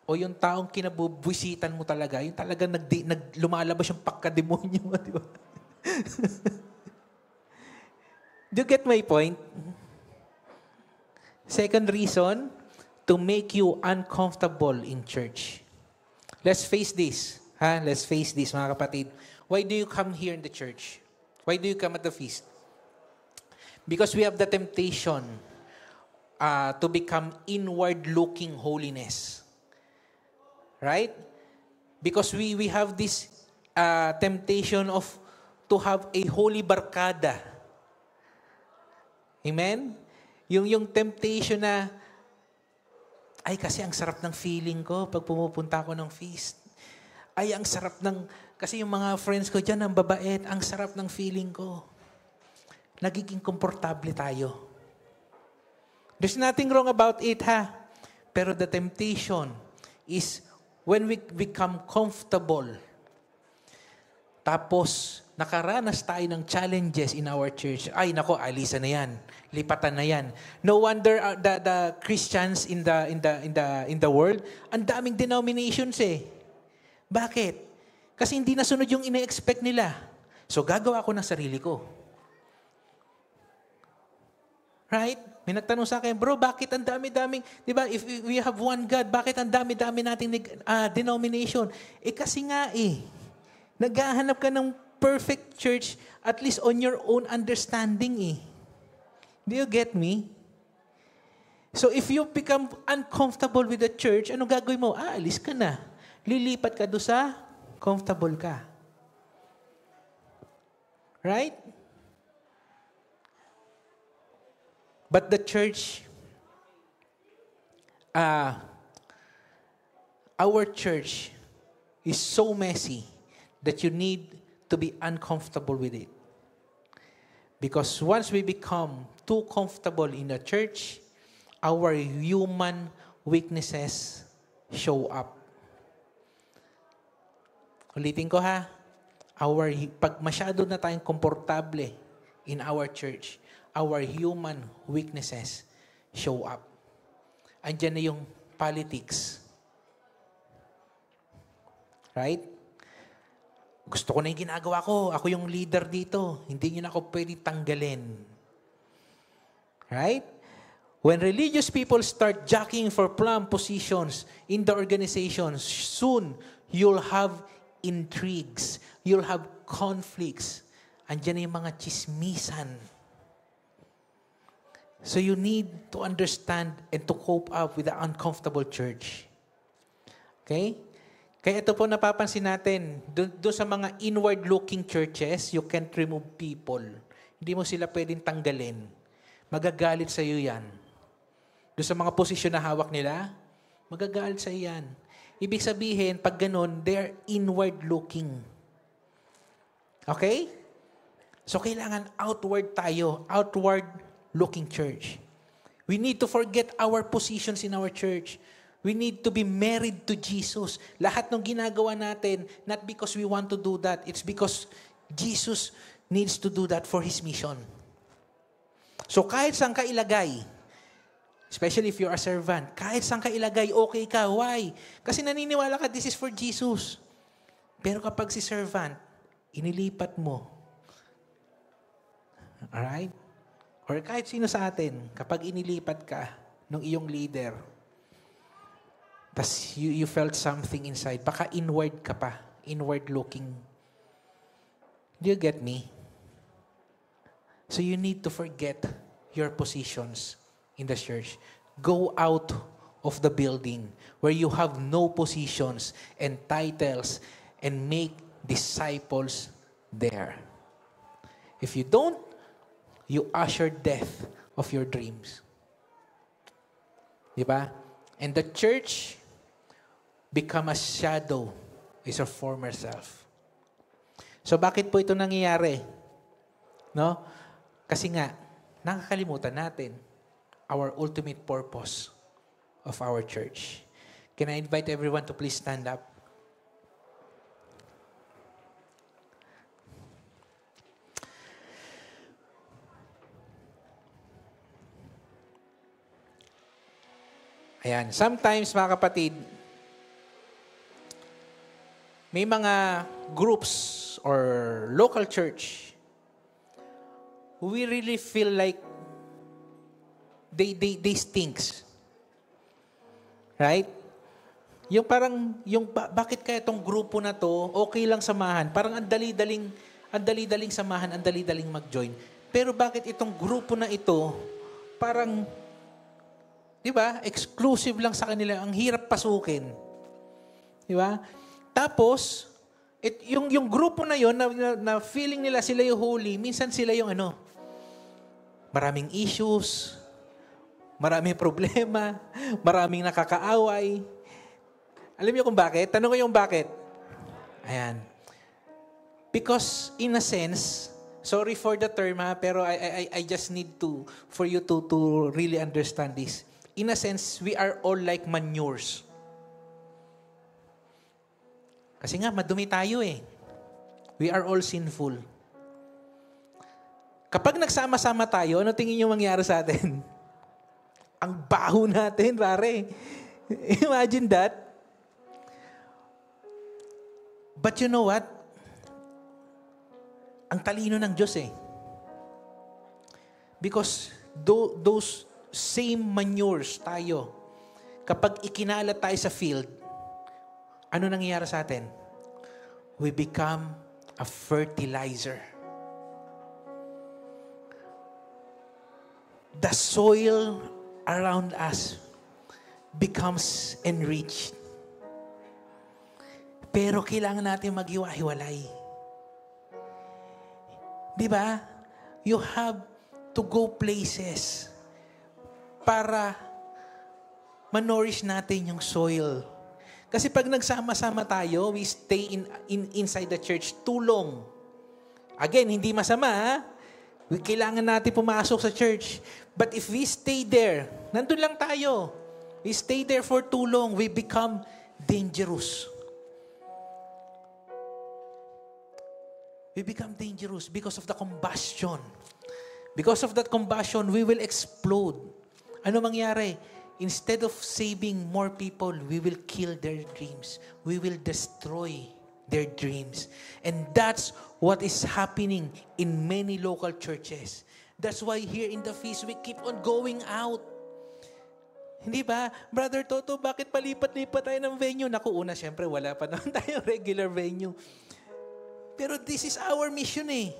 O yung taong kinabubwisitan mo talaga? Yung talagang lumalabas yung pagkademonyo mo, di ba? Do you get my point? Second reason, to make you uncomfortable in church. Let's face this. Let's face this, mga kapatid. Why do you come here in the church? Why do you come at the feast? Because we have the temptation to become inward-looking holiness. Right? Because we have this temptation of to have a holy barkada. Amen? Yung temptation na, ay kasi ang sarap ng feeling ko pag pumupunta ako ng feast. Ay ang sarap kasi yung mga friends ko dyan, ang babait, ang sarap ng feeling ko. Nagiging komportable tayo. There's nothing wrong about it, ha? Pero the temptation is when we become comfortable, tapos nakaranas tayo ng challenges in our church. Ay nako, alisan na yan. Lipatan na yan. No wonder the Christians in the world, ang daming denominations eh. Bakit? Kasi hindi nasunod yung ina-expect nila. So gagawa ko ng sarili ko. Right? May nagtanong sa akin, bro, bakit ang dami-daming, di ba, if we have one God, bakit ang dami-dami nating denomination? Kasi nga naghahanap ka ng perfect church, at least on your own understanding Do you get me? So if you become uncomfortable with the church, ano gagawin mo? Alis ka na. Lilipat ka doon sa comfortable ka. Right? But the church, our church is so messy that you need to be uncomfortable with it. Because once we become too comfortable in the church, our human weaknesses show up. Ulitin ko ha, pag masyado na tayong komportable in our church, our human weaknesses show up. Andiyan na yung politics. Right? Gusto ko na yung ginagawa ko. Ako yung leader dito. Hindi nyo na ako pwede tanggalin. Right? When religious people start jockeying for plum positions in the organizations, soon you'll have intrigues. You'll have conflicts. Andiyan na yung mga chismisan. So you need to understand and to cope up with the uncomfortable church. Okay? Kaya ito po napapansin natin, doon sa mga inward-looking churches, you can't remove people. Hindi mo sila pwedeng tanggalin. Magagalit sa iyo yan. Doon sa mga posisyon na hawak nila, magagalit sa iyo yan. Ibig sabihin, pag ganun, they're inward-looking. Okay? So kailangan outward tayo, outward-looking church. We need to forget our positions in our church. We need to be married to Jesus. Lahat ng ginagawa natin, not because we want to do that, it's because Jesus needs to do that for His mission. So kahit saan ka ilagay, especially if you're a servant, kahit saan ka ilagay, okay ka. Why? Kasi naniniwala ka, this is for Jesus. Pero kapag si servant, inilipat mo. Alright? Or kahit sino sa atin, kapag inilipat ka ng iyong leader, tas you felt something inside, baka inward ka pa, inward looking. Do you get me? So you need to forget your positions in the church. Go out of the building where you have no positions and titles and make disciples there. If you don't, you usher death of your dreams. Diba? And the church become a shadow is your former self. So bakit po ito nangyayari? No? Kasi nga, nakakalimutan natin our ultimate purpose of our church. Can I invite everyone to please stand up? Ayan. Sometimes, mga kapatid, may mga groups or local church, we really feel like they stinks. Right? Yung parang, bakit kaya itong grupo na to, okay lang samahan. Parang ang dali-daling samahan, ang dali-daling mag-join. Pero bakit itong grupo na ito, parang, di ba, exclusive lang sa kanila, ang hirap pasukin. Di ba? Tapos, Yung grupo na yon na feeling nila sila yung holy, minsan sila yung maraming issues, maraming problema, maraming nakakaaway. Alam niyo kung bakit? Tanong ko yung bakit. Ayan. Because in a sense, sorry for the term pero I just need for you to really understand this. In a sense, we are all like manures. Kasi nga, madumi tayo eh. We are all sinful. Kapag nagsama-sama tayo, ano tingin nyo mangyari sa atin? Ang baho natin, pare. Imagine that. But you know what? Ang talino ng Diyos eh. Because those same manures tayo, kapag ikinalat tayo sa field, ano nangyayari sa atin? We become a fertilizer. The soil around us becomes enriched. Pero kailangan natin maghiwa-hiwalay. Di ba? You have to go places para manorish natin yung soil. Kasi pag nagsama-sama tayo, we stay inside the church too long. Again, hindi masama, ha? Kailangan natin pumasok sa church. But if we stay there, nandun lang tayo. We stay there for too long, we become dangerous. We become dangerous because of the combustion. Because of that combustion, we will explode. Ano mangyari? Instead of saving more people, we will kill their dreams. We will destroy their dreams. And that's what is happening in many local churches. That's why here in the feast, we keep on going out. Hindi ba? Brother Toto, bakit palipat-lipat tayo ng venue? Naku, una, syempre, wala pa naman tayong regular venue. Pero this is our mission eh.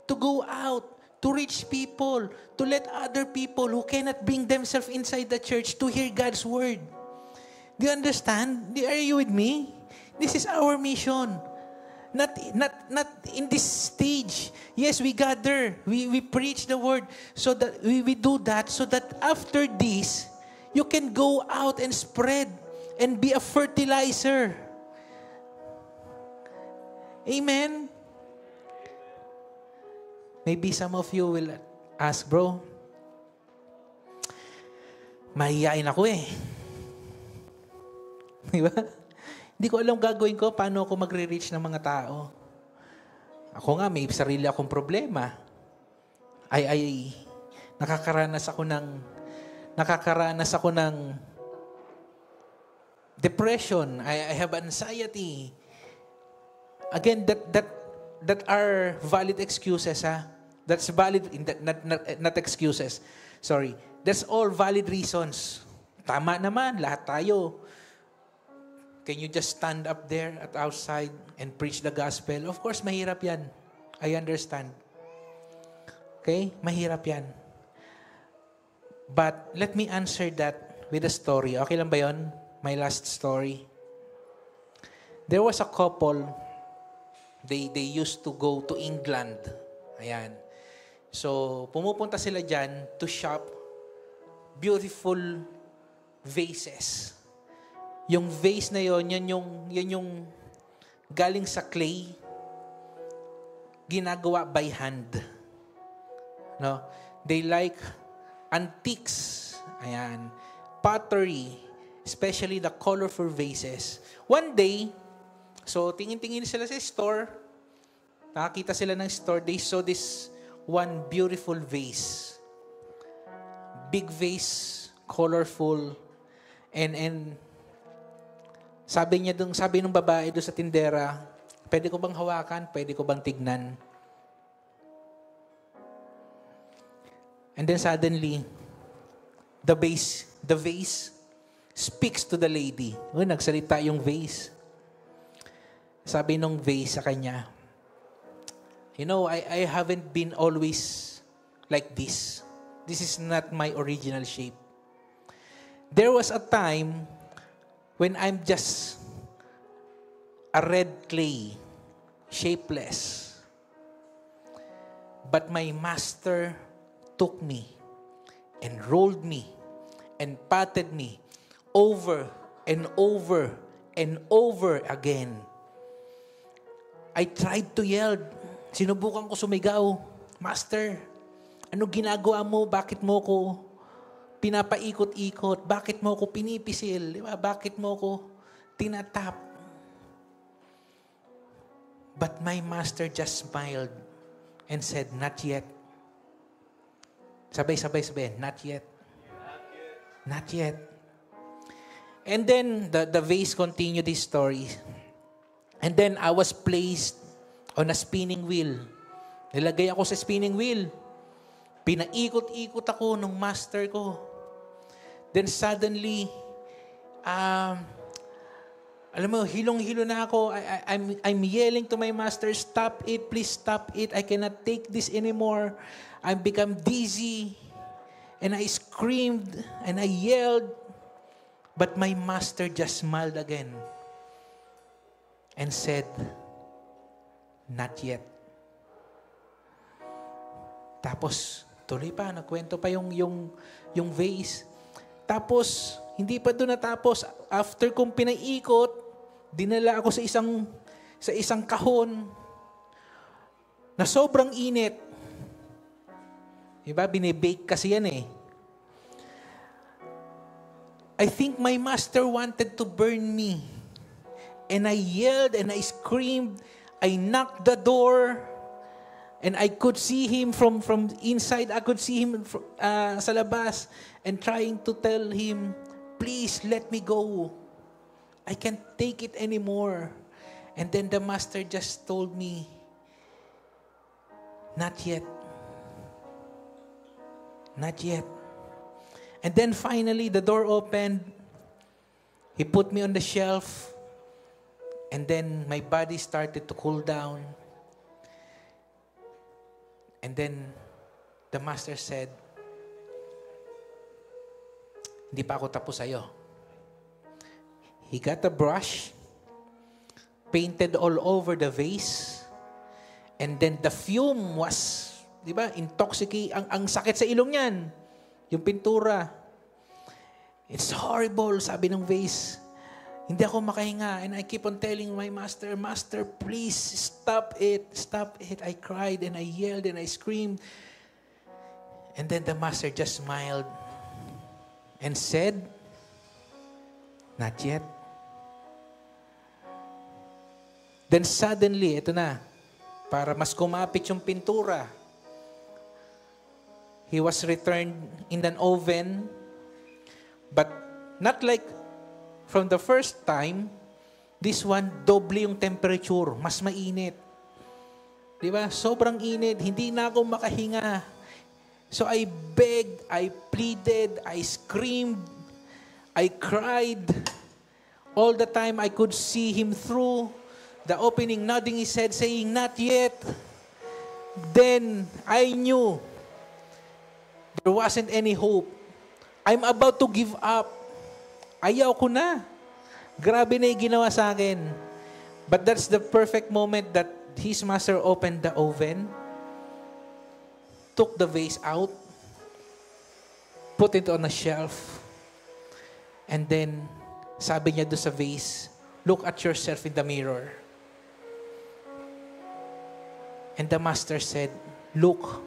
To go out, to reach people, to let other people who cannot bring themselves inside the church to hear God's word. Do you understand? Are you with me? This is our mission. Not in this stage. Yes, we gather. We preach the word. So that we do that so that after this, you can go out and spread and be a fertilizer. Amen? Maybe some of you will ask, bro, mahihain ako eh. Di ba? Hindi ko alam gagawin ko, paano ako magre-reach ng mga tao. Ako nga, may sarili akong problema. Nakakaranas ako ng depression. I have anxiety. Again, that are valid excuses, ha? That's valid, not excuses. Sorry. That's all valid reasons. Tama naman, lahat tayo. Can you just stand up there at outside and preach the gospel? Of course, mahirap yan. I understand. Okay? Mahirap yan. But let me answer that with a story. Okay lang ba yun? My last story. There was a couple. They used to go to England. Ayan. So, pumupunta sila dyan to shop beautiful vases. Yung vase na yon, yan yung galing sa clay, ginagawa by hand. No? They like antiques. Ayan. Pottery. Especially the colorful vases. One day, so tingin-tingin sila sa store. Nakakita sila ng store. They saw this one beautiful vase. Big vase, colorful, and sabi nung babae doon sa tindera, pwede ko bang hawakan? Pwede ko bang tignan? And then suddenly, the vase speaks to the lady. Nagsalita yung vase. Sabi nung vase sa kanya, you know, I haven't been always like this. This is not my original shape. There was a time when I'm just a red clay. shapeless. But my master took me and rolled me and patted me over and over and over again. I tried to yell. Sinubukan ko sumigaw, Master, ano ginagawa mo? Bakit mo ko pinapaikot-ikot? Bakit mo ko pinipisil? Di ba? Bakit mo ko tinatap? But my master just smiled and said, not yet. Sabay, not yet. Not yet. And then the vase continued his story. And then I was placed on a spinning wheel. Nilagay ako sa spinning wheel. Pinaikot-ikot ako ng master ko. Then suddenly, alam mo, hilong-hilo na ako. I'm yelling to my master, stop it, please stop it. I cannot take this anymore. I become dizzy. And I screamed and I yelled. But my master just smiled again and said, not yet. Tapos, tuloy pa, nagkwento pa yung vase. Tapos, hindi pa doon natapos. After kong pinaiikot, dinala ako sa isang kahon na sobrang init. Diba? Binibake kasi yan eh. I think my master wanted to burn me. And I yelled and I screamed. I knocked the door. And I could see him from inside. I could see him sa labas. And trying to tell him, please let me go. I can't take it anymore. And then the master just told me, not yet. Not yet. And then finally, the door opened. He put me on the shelf. And then my body started to cool down. And then the master said, hindi pa ako tapos sa'yo. He got a brush, painted all over the vase, and then the fume was, di ba, intoxicating. Ang sakit sa ilong niyan. Yung pintura. It's horrible, sabi ng vase. Hindi ako makahinga. And I keep on telling my master, Master, please, stop it. Stop it. I cried and I yelled and I screamed. And then the master just smiled and said, not yet. Then suddenly, ito na, para mas kumapit yung pintura, he was returned in an oven, but not like from the first time, this one, doble yung temperature, mas mainit. Di ba? Sobrang init, hindi na ako makahinga. So I begged, I pleaded, I screamed, I cried. All the time I could see him through the opening, nodding his head, saying, not yet. Then I knew there wasn't any hope. I'm about to give up. Ayaw ko na. Grabe na yung ginawa sa akin. But that's the perfect moment that his master opened the oven, took the vase out, put it on a shelf, and then sabi niya doon sa vase, look at yourself in the mirror. And the master said, look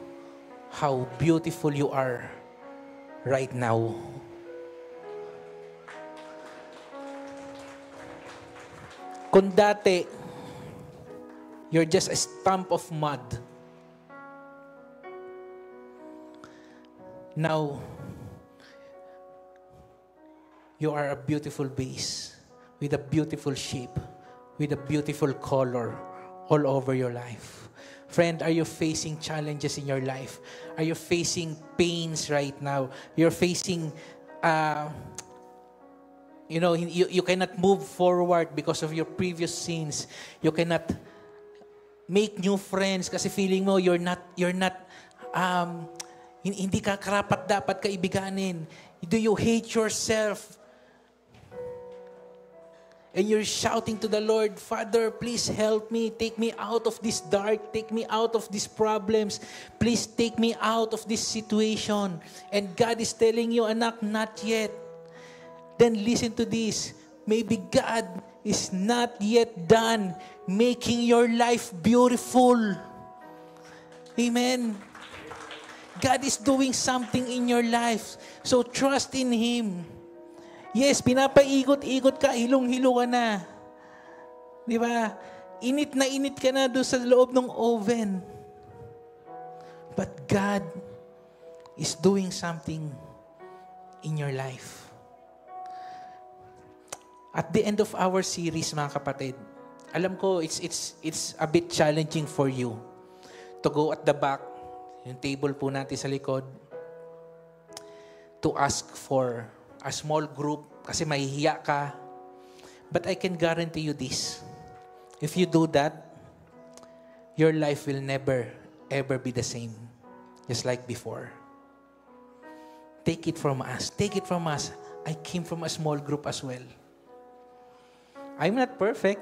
how beautiful you are right now. Kung dati, you're just a stump of mud. Now, you are a beautiful vase with a beautiful shape, with a beautiful color all over your life. Friend, are you facing challenges in your life? Are you facing pains right now? You're facing, you cannot move forward because of your previous sins. You cannot make new friends kasi feeling mo hindi ka karapat dapat kaibiganin. Do you hate yourself? and you're shouting to the Lord, Father, please help me. Take me out of this dark. Take me out of these problems. Please take me out of this situation. And God is telling you, anak, not yet. Then listen to this. Maybe God is not yet done making your life beautiful. Amen. God is doing something in your life. So trust in Him. Yes, pinapaigot-igot ka, hilong-hilo ka na. Di ba? Init ka na doon sa loob ng oven. But God is doing something in your life. At the end of our series, mga kapatid, alam ko it's a bit challenging for you to go at the back, yung table po natin sa likod, to ask for a small group kasi mahihiya ka. But I can guarantee you this. If you do that, your life will never, ever be the same. Just like before. Take it from us. Take it from us. I came from a small group as well. I'm not perfect.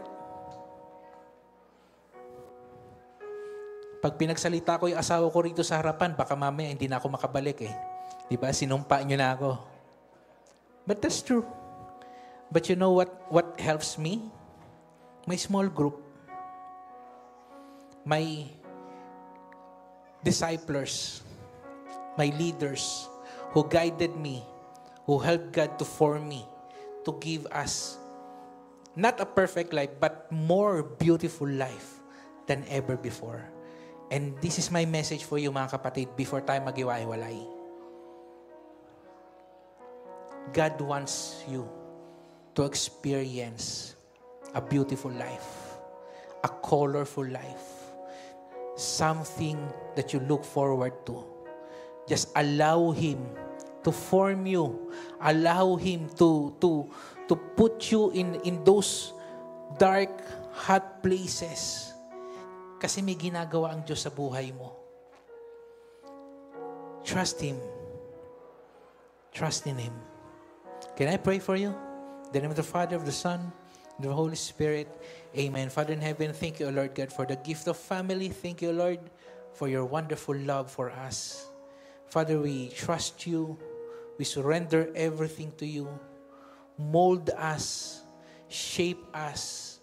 Pag pinagsalita ko yung asawa ko rito sa harapan, baka mamaya hindi na ako makabalik eh. Diba? Sinumpa nyo na ako. But that's true. But you know what helps me? My small group. My disciples. My leaders who guided me, who helped God to form me, to give us not a perfect life, but more beautiful life than ever before. And this is my message for you, mga kapatid, before tayo mag-iwa-iwalay. God wants you to experience a beautiful life, a colorful life, something that you look forward to. Just allow Him to form you. Allow Him to put you in those dark, hot places. Kasi may ginagawa ang Diyos sa buhay mo. Trust Him. Trust in Him. Can I pray for you? In the name of the Father, of the Son, and of the Holy Spirit. Amen. Father in heaven, thank you, Lord God, for the gift of family. Thank you, Lord, for your wonderful love for us. Father, we trust you. We surrender everything to you. Mold us, shape us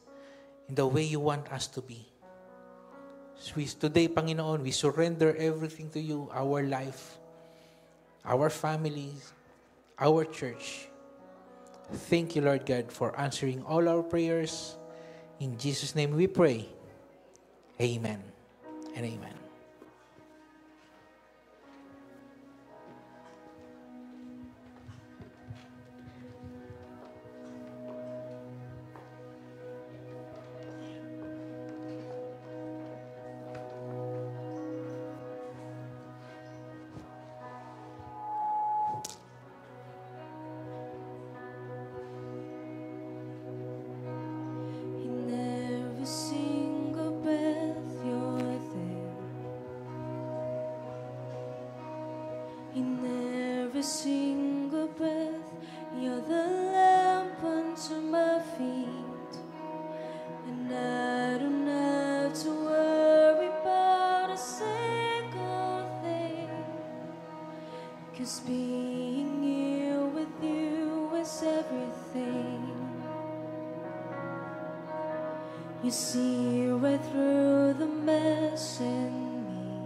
in the way you want us to be. So today, Panginoon, we surrender everything to you, our life, our families, our church. Thank you, Lord God, for answering all our prayers. In Jesus' name we pray. Amen and amen. In every single breath you're there. In every single breath you're the lamp unto my feet. And I don't have to worry about a single thing. 'Cause being here with you is everything. You see right through the mess in me.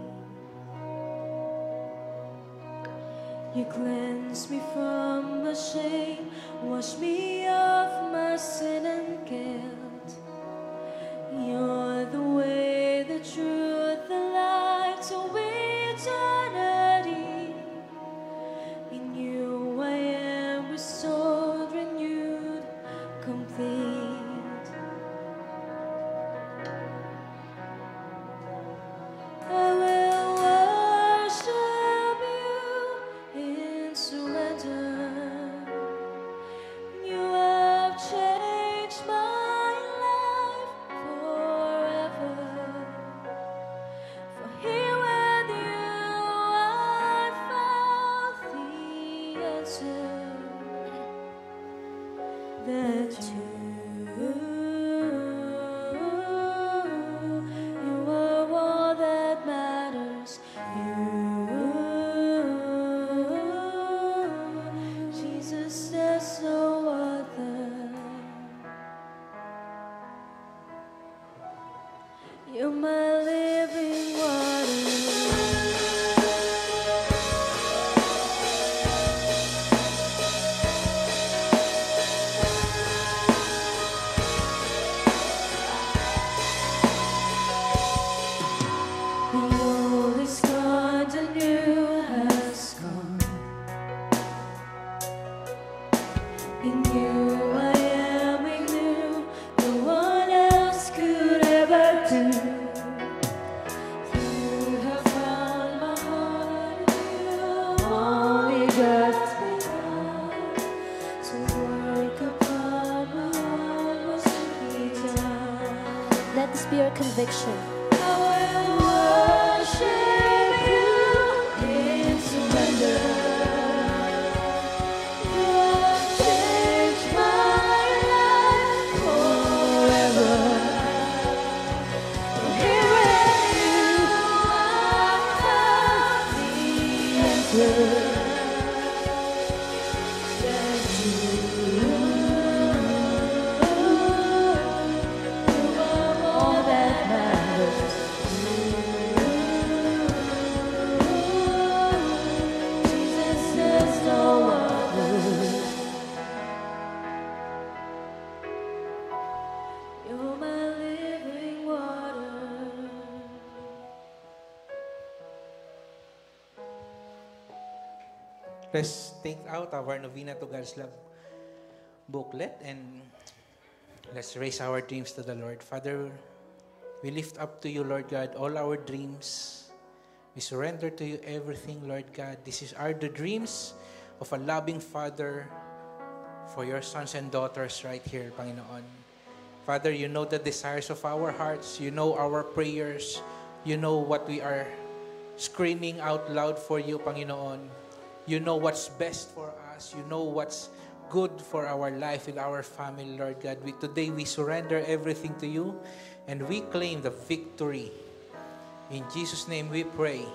You cleanse me from my shame, wash me of my sin and guilt. You're the way, the truth, the light to eternity. In you I am restored, renewed, complete. I will worship you in surrender. You have changed my You're my living water. The old is gone, the new has come. In you I am made new, no one else could ever do. You have found my heart, you only just begun to work upon my heart must be done. Let this be your conviction. I will worship you in surrender. You have changed my life forever. Here in you I found the answer. That you are all that matters. Jesus, there's no other. You're my living water. Let's take out our Novena to God's Love booklet and let's raise our dreams to the Lord. Father, we lift up to you, Lord God, all our dreams. We surrender to you everything, Lord God. This are the dreams of a loving Father for your sons and daughters right here, Panginoon. Father, you know the desires of our hearts. You know our prayers. You know what we are screaming out loud for you, Panginoon. You know what's best for us. You know what's good for our life with our family, Lord God. Today we surrender everything to you and we claim the victory. In Jesus' name we pray.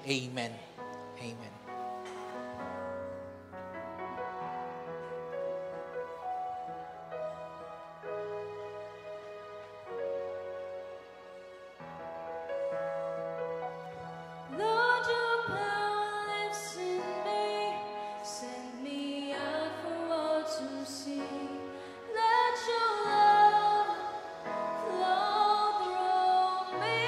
Amen. Amen. Lord, your power lives in me. Send me out for all to see. Let your love flow through me.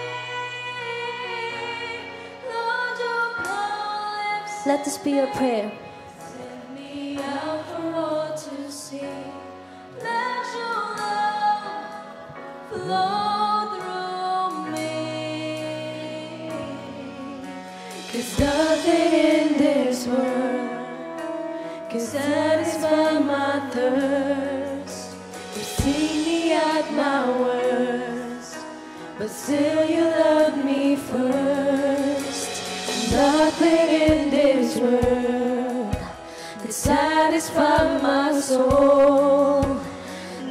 Lord, your power lives Let this be your prayer. Send me out for all to see. Let your love flow through me. 'Cause nothing in this world can satisfy my thirst. You see me at my worst, but still you love me first. Nothing in this world can satisfy my soul.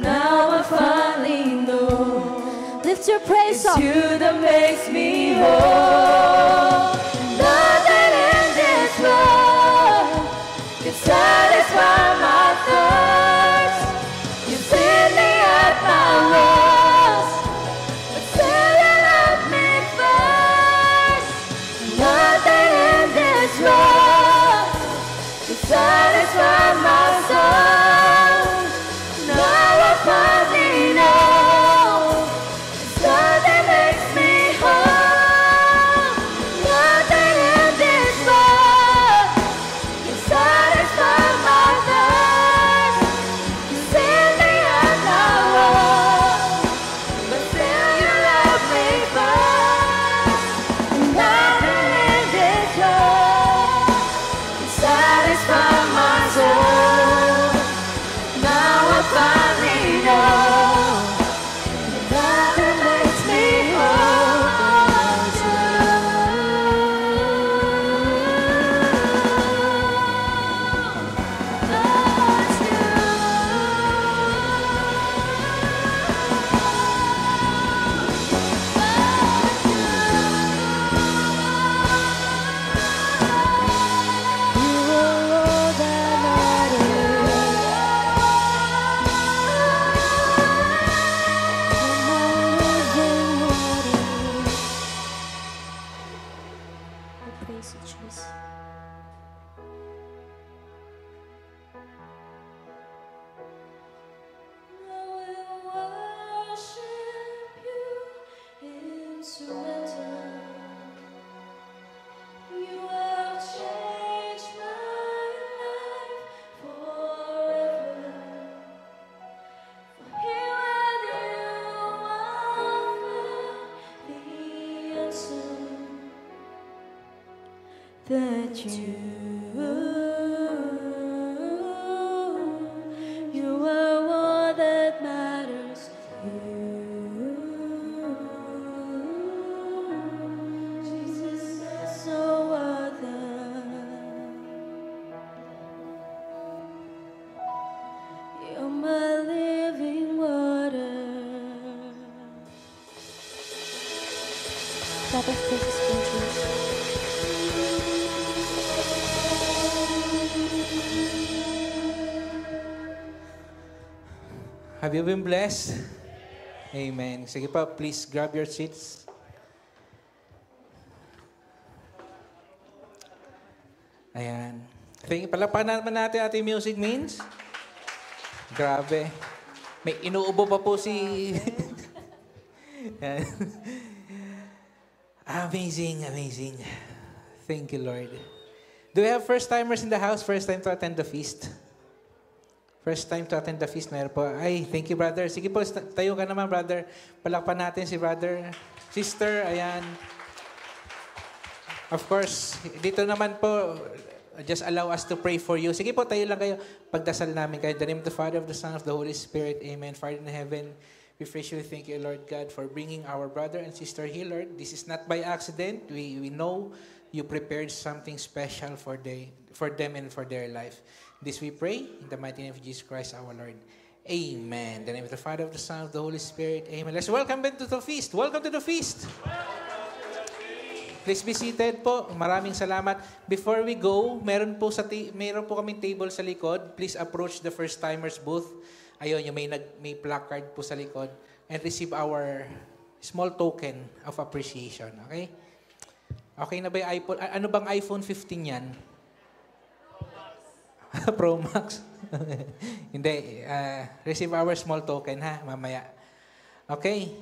Now I finally know Lift your praise it's up. you that makes me whole. Nothing in this world can satisfy my thirst. You fill me at my worst, but still you love me first. Nothing in this world can satisfy my soul. Now I finally know it's love that makes me whole. that you are all that matters. Jesus, so other. You're my living water. Clap of praises, Jesus. Have you been blessed? Amen. Sige pa, please grab your seats. Ayan. Palapanan naman natin ating music means. Grabe. May inuubo pa po si... Amazing, amazing. Thank you, Lord. Do we have first-timers in the house? First time to attend the feast? First time to attend the feast, meron po. Ay, thank you, brother. Sige po, tayo ka naman, brother. Palakpan natin si brother. Sister, ayan. Of course, dito naman po, just allow us to pray for you. Sige po, tayo lang kayo. Pagdasal namin kayo. In the name of the Father, of the Son, of the Holy Spirit. Amen. Father in heaven, we praise you. Thank you, Lord God, for bringing our brother and sister here, Lord. This is not by accident. We know you prepared something special for them and for their life. This we pray in the mighty name of Jesus Christ our Lord. Amen. In the name of the Father, of the Son, of the Holy Spirit. Amen. Let's welcome them to the feast. Welcome to the feast. Please be seated po. Maraming salamat. Before we go, meron po kaming table sa likod. Please approach the first-timers booth. Ayun, yung may placard po sa likod. And receive our small token of appreciation. Okay? Okay na ba yung iPhone? Ano bang iPhone 15 yan? Pro Max. Hindi. Receive our small token, ha? Mamaya. Okay.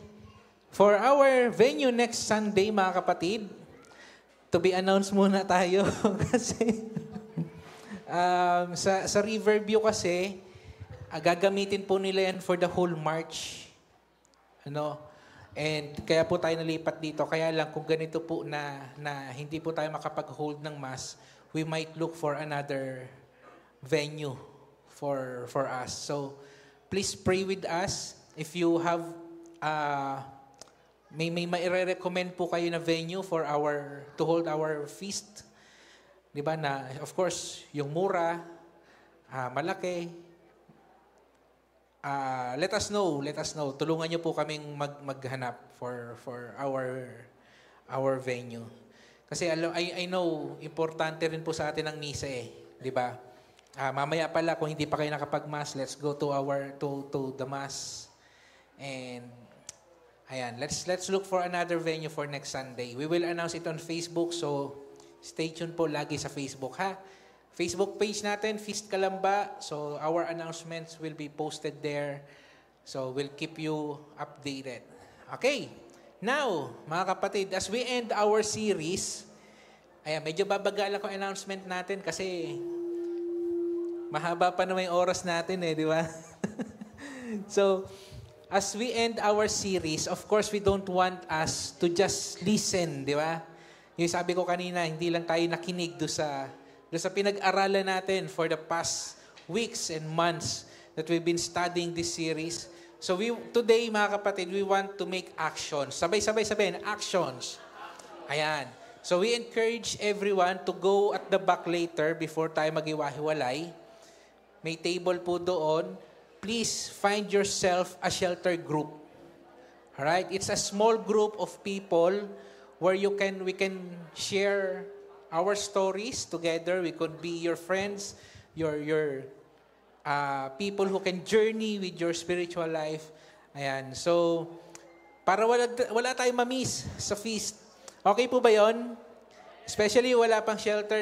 For our venue next Sunday, mga kapatid, to be announced muna tayo. Kasi, sa Riverview kasi, gagamitin po nila yan for the whole March. And kaya po tayo nalipat dito. Kaya lang, kung ganito po na hindi po tayo makapag-hold ng Mass, we might look for another venue for us. So, please pray with us. If you have, may recommend po kayo na venue to hold our feast. Diba na, of course, yung mura, malaki. Let us know. Tulungan niyo po kaming maghanap for our venue. Kasi I know, importante rin po sa atin ang misa diba? Mamaya pala, kung hindi pa kayo nakapag-mass, let's go to the mass. And ayan, let's look for another venue for next Sunday. We will announce it on Facebook, so stay tuned po lagi sa Facebook, ha? Facebook page natin, Feast Kalamba. So our announcements will be posted there. So we'll keep you updated. Okay. Now, mga kapatid, as we end our series, ayan, medyo babagal ako announcement natin kasi mahaba pa naman yung oras natin di ba? So, as we end our series, of course, we don't want us to just listen, di ba? Yung sabi ko kanina, hindi lang tayo nakinig doon sa pinag-aralan natin for the past weeks and months that we've been studying this series. So, today, mga kapatid, we want to make actions. Sabay-sabay sabihin, actions. Ayan. So, we encourage everyone to go at the back later before tayo mag-iwahiwalay. May table po doon. Please find yourself a shelter group. Alright? It's a small group of people where we can share our stories together. We could be your friends, your people who can journey with your spiritual life. Ayan. So, para wala tayong mamiss sa feast. Okay po ba yon? Especially wala pang shelter,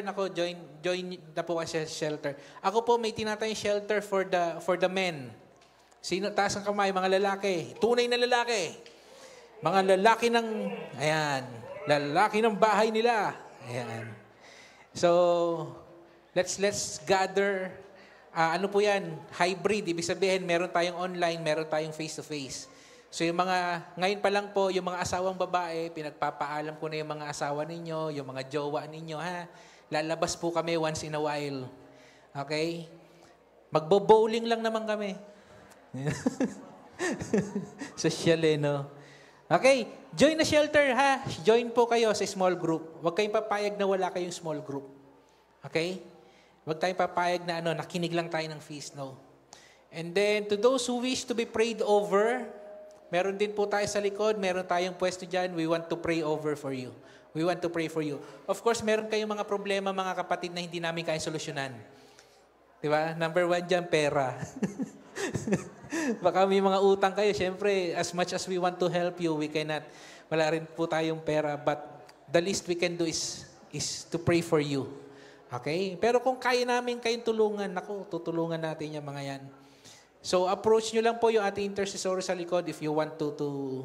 join na po kasi shelter. Ako po may tinatayong shelter for the men. Sino taas ang kamay? Mga lalaki. Tunay na lalaki. Mga lalaki lalaki ng bahay nila. Ayan. So, let's gather. Ano po yan? Hybrid. Ibig sabihin, meron tayong online, meron tayong face-to-face. So ngayon pa lang po, yung mga asawang babae, pinagpapaalam ko na yung mga asawa ninyo, yung mga jowa ninyo, ha? lalabas po kami once in a while. Okay? Magbo-bowling lang naman kami. Social no? Okay, join the shelter ha. Join po kayo sa small group. Huwag kayong papayag na wala kayong small group. Okay? Huwag tayong papayag na nakinig lang tayo ng feast, no. And then, to those who wish to be prayed over, meron din po tayo sa likod, meron tayong pwesto dyan, we want to pray over for you. We want to pray for you. Of course, meron kayong mga problema, mga kapatid, na hindi namin kaya solusyonan. Di ba? Number 1 dyan, pera. Baka may mga utang kayo. Siyempre, as much as we want to help you, we cannot. Wala rin po tayong pera. But the least we can do is to pray for you. Okay? Pero kung kaya namin kayong tulungan, naku, tutulungan natin yung mga yan. So, approach nyo lang po yung ating intercessor sa likod if you want to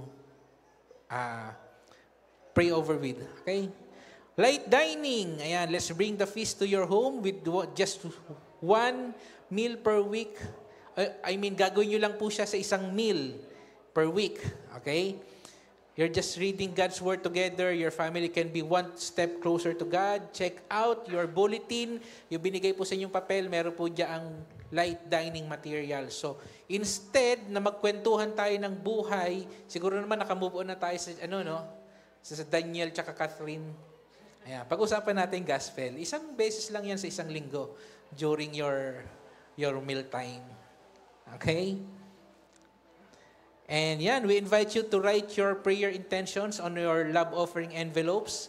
pray over with. Okay? Light dining. Ayan, let's bring the feast to your home with just 1 meal per week. Gagawin nyo lang po siya sa isang meal per week. Okay? You're just reading God's Word together. Your family can be one step closer to God. Check out your bulletin. Yung binigay po sa inyong papel, meron po dyan ang light dining material. So, instead na magkwentuhan tayo ng buhay, siguro naman nakamove on na tayo sa, sa Daniel tsaka Catherine. Ayan, pag-usapan natin gospel. Isang beses lang yan sa isang linggo during your meal time. Okay? And yan, we invite you to write your prayer intentions on your love offering envelopes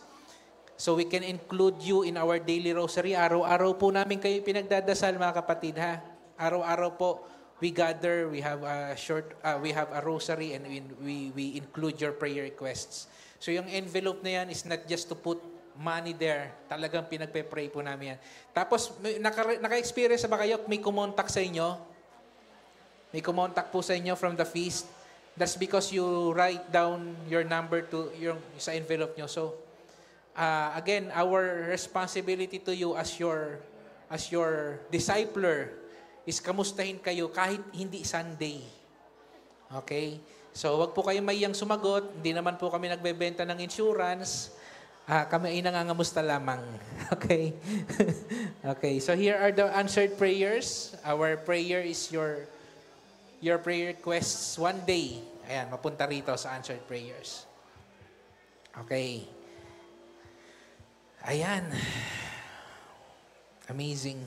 so we can include you in our daily rosary. Araw-araw po namin kayo pinagdadasal, mga kapatid, ha? Araw-araw po we gather, we have a rosary, and we include your prayer requests. So yung envelope na yan is not just to put money there. Talagang pinagpe-pray po namin yan. Tapos, naka-experience ba kayo? May kumontak sa inyo? May kumontak po sa inyo from the feast? That's because you write down your number to sa envelope nyo. So, again, our responsibility to you as your discipler is kamustahin kayo kahit hindi Sunday. Okay? So, wag po kayong mayang sumagot. Hindi naman po kami nagbebenta ng insurance. Kami ay nangangamusta lamang. Okay? Okay. So, here are the answered prayers. Our prayer is your prayer requests one day. Ayan, mapunta rito sa answered prayers. Okay. Ayan. Amazing.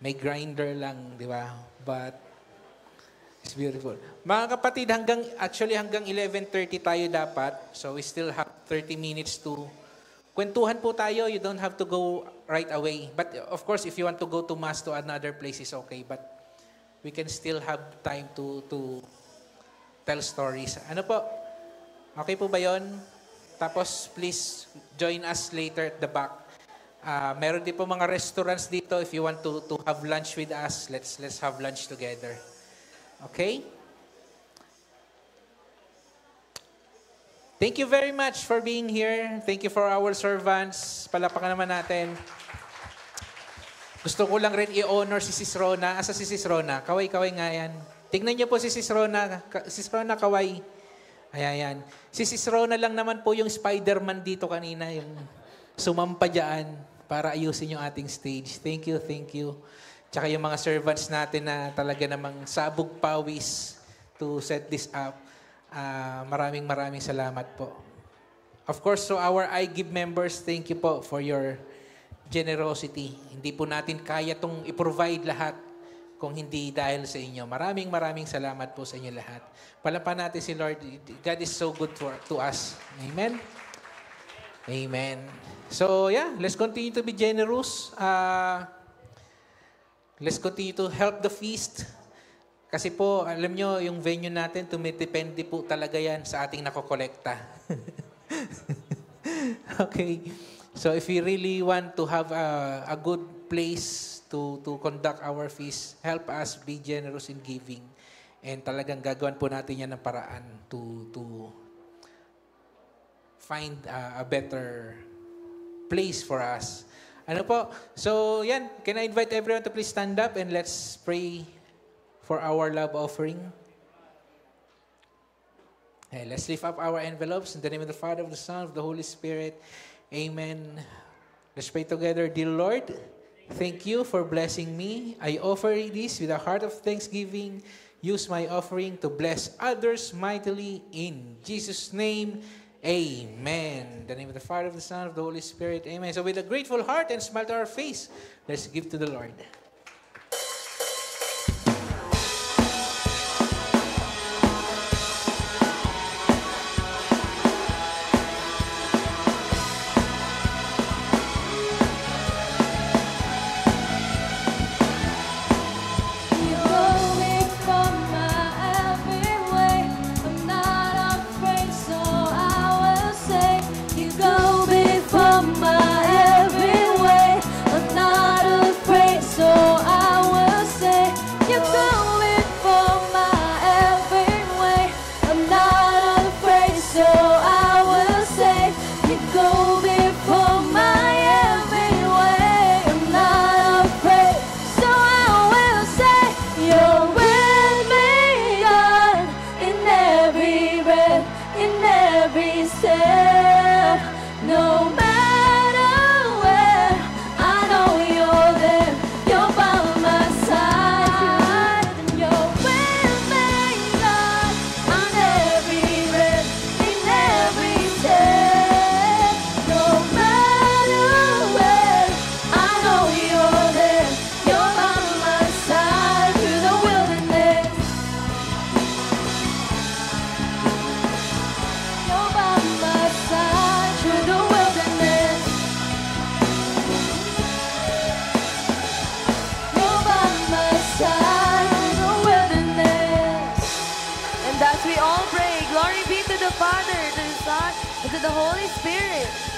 May grinder lang, di ba? But, it's beautiful. Mga kapatid, hanggang 11:30 tayo dapat. So, we still have 30 minutes to kwentuhan po tayo. You don't have to go right away. But, of course, if you want to go to Mass to another place, is okay. But, we can still have time to tell stories. Ano po? Okay po ba yun? Tapos, please join us later at the back. Meron din po mga restaurants dito. If you want to have lunch with us, let's have lunch together. Okay? Thank you very much for being here. Thank you for our servants. Palapakan naman natin. Gusto ko lang rin i-honor si Sis Rona. Asa si Sis Rona? Kaway-kaway nga yan. Tignan niyo po si Sis Rona. Sis Rona, kaway. Ayan. Si Sis Rona lang naman po yung Spider-Man dito kanina. Yung sumampa dyan para ayusin yung ating stage. Thank you, thank you. Tsaka yung mga servants natin na talaga namang sabog pawis to set this up. Maraming salamat po. Of course, so our iGive members, thank you po for your generosity. Hindi po natin kaya itong i-provide lahat kung hindi dahil sa inyo. Maraming salamat po sa inyo lahat. Palapan natin si Lord. God is so good to us. Amen? Amen. So, yeah, let's continue to be generous. Let's continue to help the feast. Kasi po, alam nyo, yung venue natin, tumitipende po talaga yan sa ating nakokolekta. Okay. So if we really want to have a good place to conduct our feast, help us be generous in giving. And talagang gagawin po natin yan ng paraan to find a better place for us. Ano po? So yan, can I invite everyone to please stand up and let's pray for our love offering. Okay, let's lift up our envelopes in the name of the Father, of the Son, of the Holy Spirit. Amen. Let's pray together. Dear Lord, thank you for blessing me. I offer this with a heart of thanksgiving. Use my offering to bless others mightily. In Jesus' name, amen. In the name of the Father, of the Son, of the Holy Spirit, amen. So with a grateful heart and smile to our face, let's give to the Lord. And as we all pray, glory be to the Father, to the Son, and to the Holy Spirit.